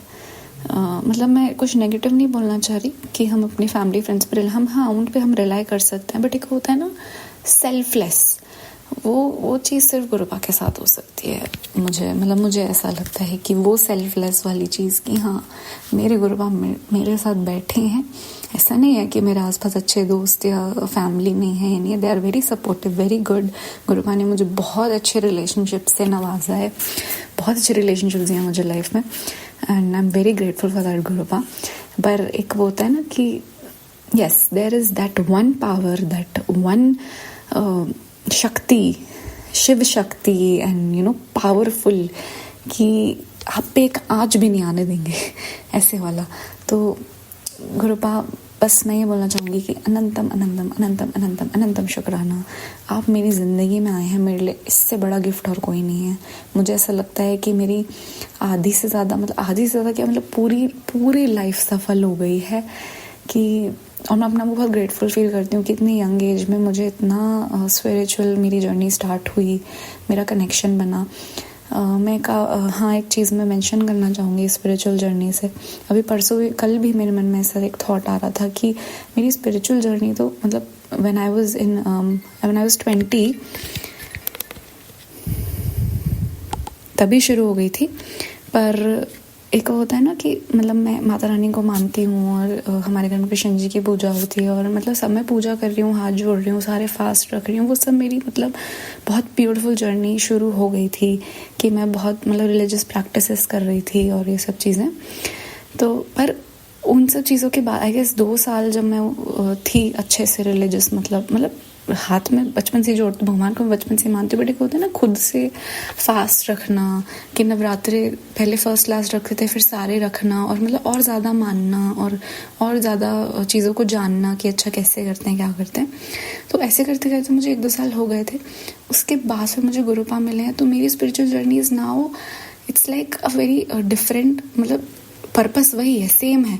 मतलब मैं कुछ नेगेटिव नहीं बोलना चाह रही कि हम अपनी फैमिली फ्रेंड्स पर उन पे हम रिलाई कर सकते हैं, बट एक होता है ना सेल्फलेस, वो चीज़ सिर्फ गुरुपा के साथ हो सकती है। मुझे ऐसा लगता है कि वो सेल्फलेस वाली चीज़ कि हाँ मेरे गुरुपा मेरे साथ बैठे हैं। ऐसा नहीं है कि मेरे आसपास अच्छे दोस्त या फैमिली नहीं है, नहीं है, they are very supportive, very good. Gurupa ने मुझे बहुत अच्छे रिलेशनशिप से नवाजा है, बहुत अच्छे रिलेशनशिप दिए मुझे लाइफ में, and I am very grateful for that Gurupa. पर एक वो होता है ना कि yes there is that one power, that one Shakti, Shiv शक्ति एंड पावरफुल, कि आप पे एक आँच भी नहीं आने देंगे ऐसे वाला। तो गुरुपा बस मैं ये बोलना चाहूँगी कि अनंतम अनंतम अनंतम अनंतम अनंतम शुक्राना, आप मेरी ज़िंदगी में आए हैं। मेरे लिए इससे बड़ा गिफ्ट और कोई नहीं है। मुझे ऐसा लगता है कि मेरी आधी से ज़्यादा क्या मतलब पूरी लाइफ सफल हो गई है कि, और मैं अपना बहुत ग्रेटफुल फील करती हूँ कि इतनी यंग एज में मुझे इतना स्पिरिचुअल मेरी जर्नी स्टार्ट हुई, मेरा कनेक्शन बना। हाँ एक चीज़ मैं मेंशन करना चाहूँगी स्पिरिचुअल जर्नी से। अभी कल भी मेरे मन में ऐसा एक थॉट आ रहा था कि मेरी स्पिरिचुअल जर्नी तो मतलब व्हेन आई वाज 20 तभी शुरू हो गई थी। पर एक होता है ना कि मतलब मैं माता रानी को मानती हूँ और हमारे घर में कृष्ण जी की पूजा होती है और मतलब सब मैं पूजा कर रही हूँ, हाथ जोड़ रही हूँ, सारे फास्ट रख रही हूँ, वो सब मेरी मतलब बहुत ब्यूटीफुल जर्नी शुरू हो गई थी कि मैं बहुत मतलब रिलीजियस प्रैक्टिसेस कर रही थी और ये सब चीज़ें। तो पर उन सब चीज़ों के बाद आई गेस 2 साल जब मैं थी अच्छे से रिलीजियस, मतलब हाथ में बचपन से जोड़ती, भगवान को मैं बचपन से मानती हूँ, बट एक होता है ना खुद से फास्ट रखना कि नवरात्रे पहले फर्स्ट क्लास रखते थे, फिर सारे रखना और मतलब और ज़्यादा मानना और ज़्यादा चीज़ों को जानना कि अच्छा कैसे करते हैं, क्या करते हैं। तो ऐसे करते करते मुझे 1-2 साल हो गए थे। उसके बाद फिर मुझे गुरुपा मिले हैं, तो मेरी spiritual journey is now it's like a very different, मतलब पर्पस वही है, सेम है,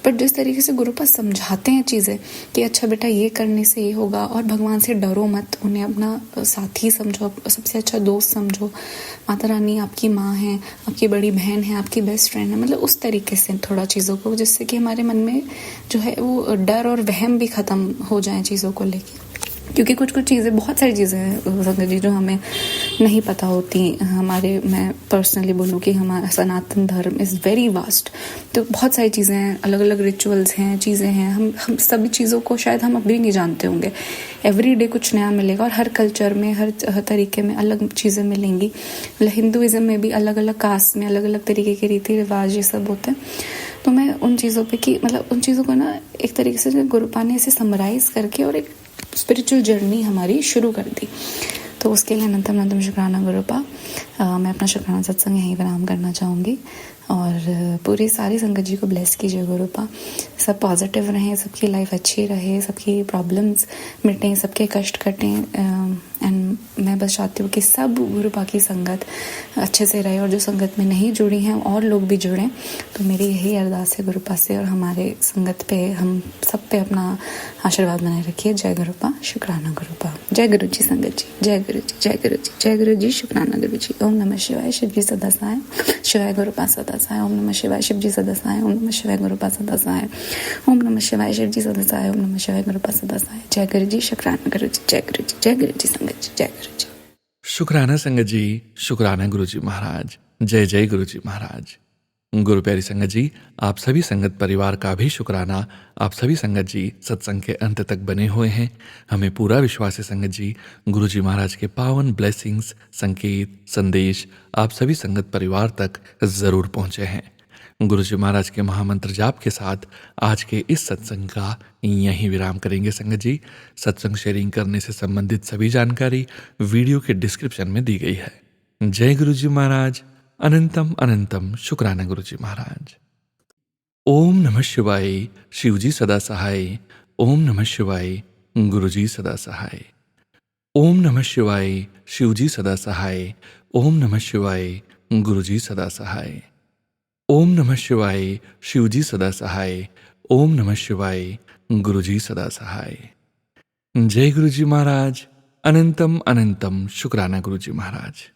बट जिस तरीके से गुरुपा समझाते हैं चीज़ें कि अच्छा बेटा ये करने से ये होगा, और भगवान से डरो मत, उन्हें अपना साथी समझो, सबसे अच्छा दोस्त समझो, माता रानी आपकी माँ है, आपकी बड़ी बहन है, आपकी बेस्ट फ्रेंड है, मतलब उस तरीके से थोड़ा चीज़ों को, जिससे कि हमारे मन में जो है वो डर और वहम भी ख़त्म हो जाए चीज़ों को लेके। क्योंकि कुछ चीज़ें, बहुत सारी चीज़ें हैं संगत जी जो हमें नहीं पता होती हमारे, मैं पर्सनली बोलूँ कि हमारा सनातन धर्म इज़ वेरी वास्ट, तो बहुत सारी चीज़ें हैं, अलग अलग रिचुअल्स हैं, चीज़ें हैं, हम सभी चीज़ों को शायद हम अभी नहीं जानते होंगे। एवरी डे कुछ नया मिलेगा और हर कल्चर में हर तरीके में अलग चीज़ें मिलेंगी। हिंदुज़म में भी अलग अलग कास्ट में अलग अलग तरीके के रीति रिवाज ये सब होते हैं। तो मैं उन चीज़ों पे कि मतलब उन चीज़ों को ना एक तरीके से गुरुपा ने इसे समराइज़ करके और एक स्पिरिचुअल जर्नी हमारी शुरू कर दी। तो उसके लिए अनंतम शुक्राना गुरुपा। मैं अपना शुक्राना सत्संग यहीं विराम करना चाहूँगी और पूरी सारी संगत जी को ब्लेस कीजिए गुरुपा। सब पॉजिटिव रहें, सबकी लाइफ अच्छी रहे, सबकी प्रॉब्लम्स मिटें, सबके कष्ट कटें, एंड मैं बस चाहती हूँ कि सब गुरुपा की संगत अच्छे से रहे और जो संगत में नहीं जुड़ी हैं और लोग भी जुड़ें। तो मेरी यही अरदास है गुरुपा से, और हमारे संगत पे हम सब पे अपना आशीर्वाद बनाए रखिए। जय गुरुपा, शुक्राना गुरुपा। जय गुरु जी संगत जी, जय गुरु जी, जय गुरु जी, जय गुरु जी, शुक्राना गुरु जी। ओम नमः शिवाय, शिव जी सदा सहाय, शिवाय गुरुपा सदा सहाय। ओम नमः शिवाय, शिव जी सदा सहाय। ओम नमः शिवाय, गुरुपा सदा सहाय। ओम नमः शिवाय, शिव जी सदा सहाय। ओम नमः शिवाय, गुरुपा सदा सहाय। जय गुरु जी, शुक्राना गुरु जी, जय गुरु जी, जय गुरु जी संगत जी, जय गुरु जी। शुक्राना संगत जी, शुक्राना गुरु जी महाराज। जय जय गुरु जी महाराज। गुरु प्यारी संगत जी, आप सभी संगत परिवार का भी शुक्राना। आप सभी संगत जी सत्संग के अंत तक बने हुए हैं। हमें पूरा विश्वास है संगत जी, गुरु जी महाराज के पावन ब्लेसिंग्स, संकेत, संदेश आप सभी संगत परिवार तक जरूर पहुंचे हैं। गुरु जी महाराज के महामंत्र जाप के साथ आज के इस सत्संग का यहीं विराम करेंगे संगत जी। सत्संग शेयरिंग करने से संबंधित सभी जानकारी वीडियो के डिस्क्रिप्शन में दी गई है। जय गुरु जी महाराज। अनंतम अनंतम शुक्राना गुरु जी महाराज। ओम नमः शिवाय, शिव जी सदा सहाय। ओम नमः शिवाय, गुरु जी सदा सहाय। ओम नमः शिवाय शिवजी सदा सहाय। ओम नमः शिवाय गुरुजी सदा सहाय। ओम नमः शिवाय शिवजी सदा सहाय। ओम नमः शिवाय गुरुजी सदा सहाय। जय गुरुजी महाराज। अनंतम अनंतम शुक्राना गुरुजी महाराज।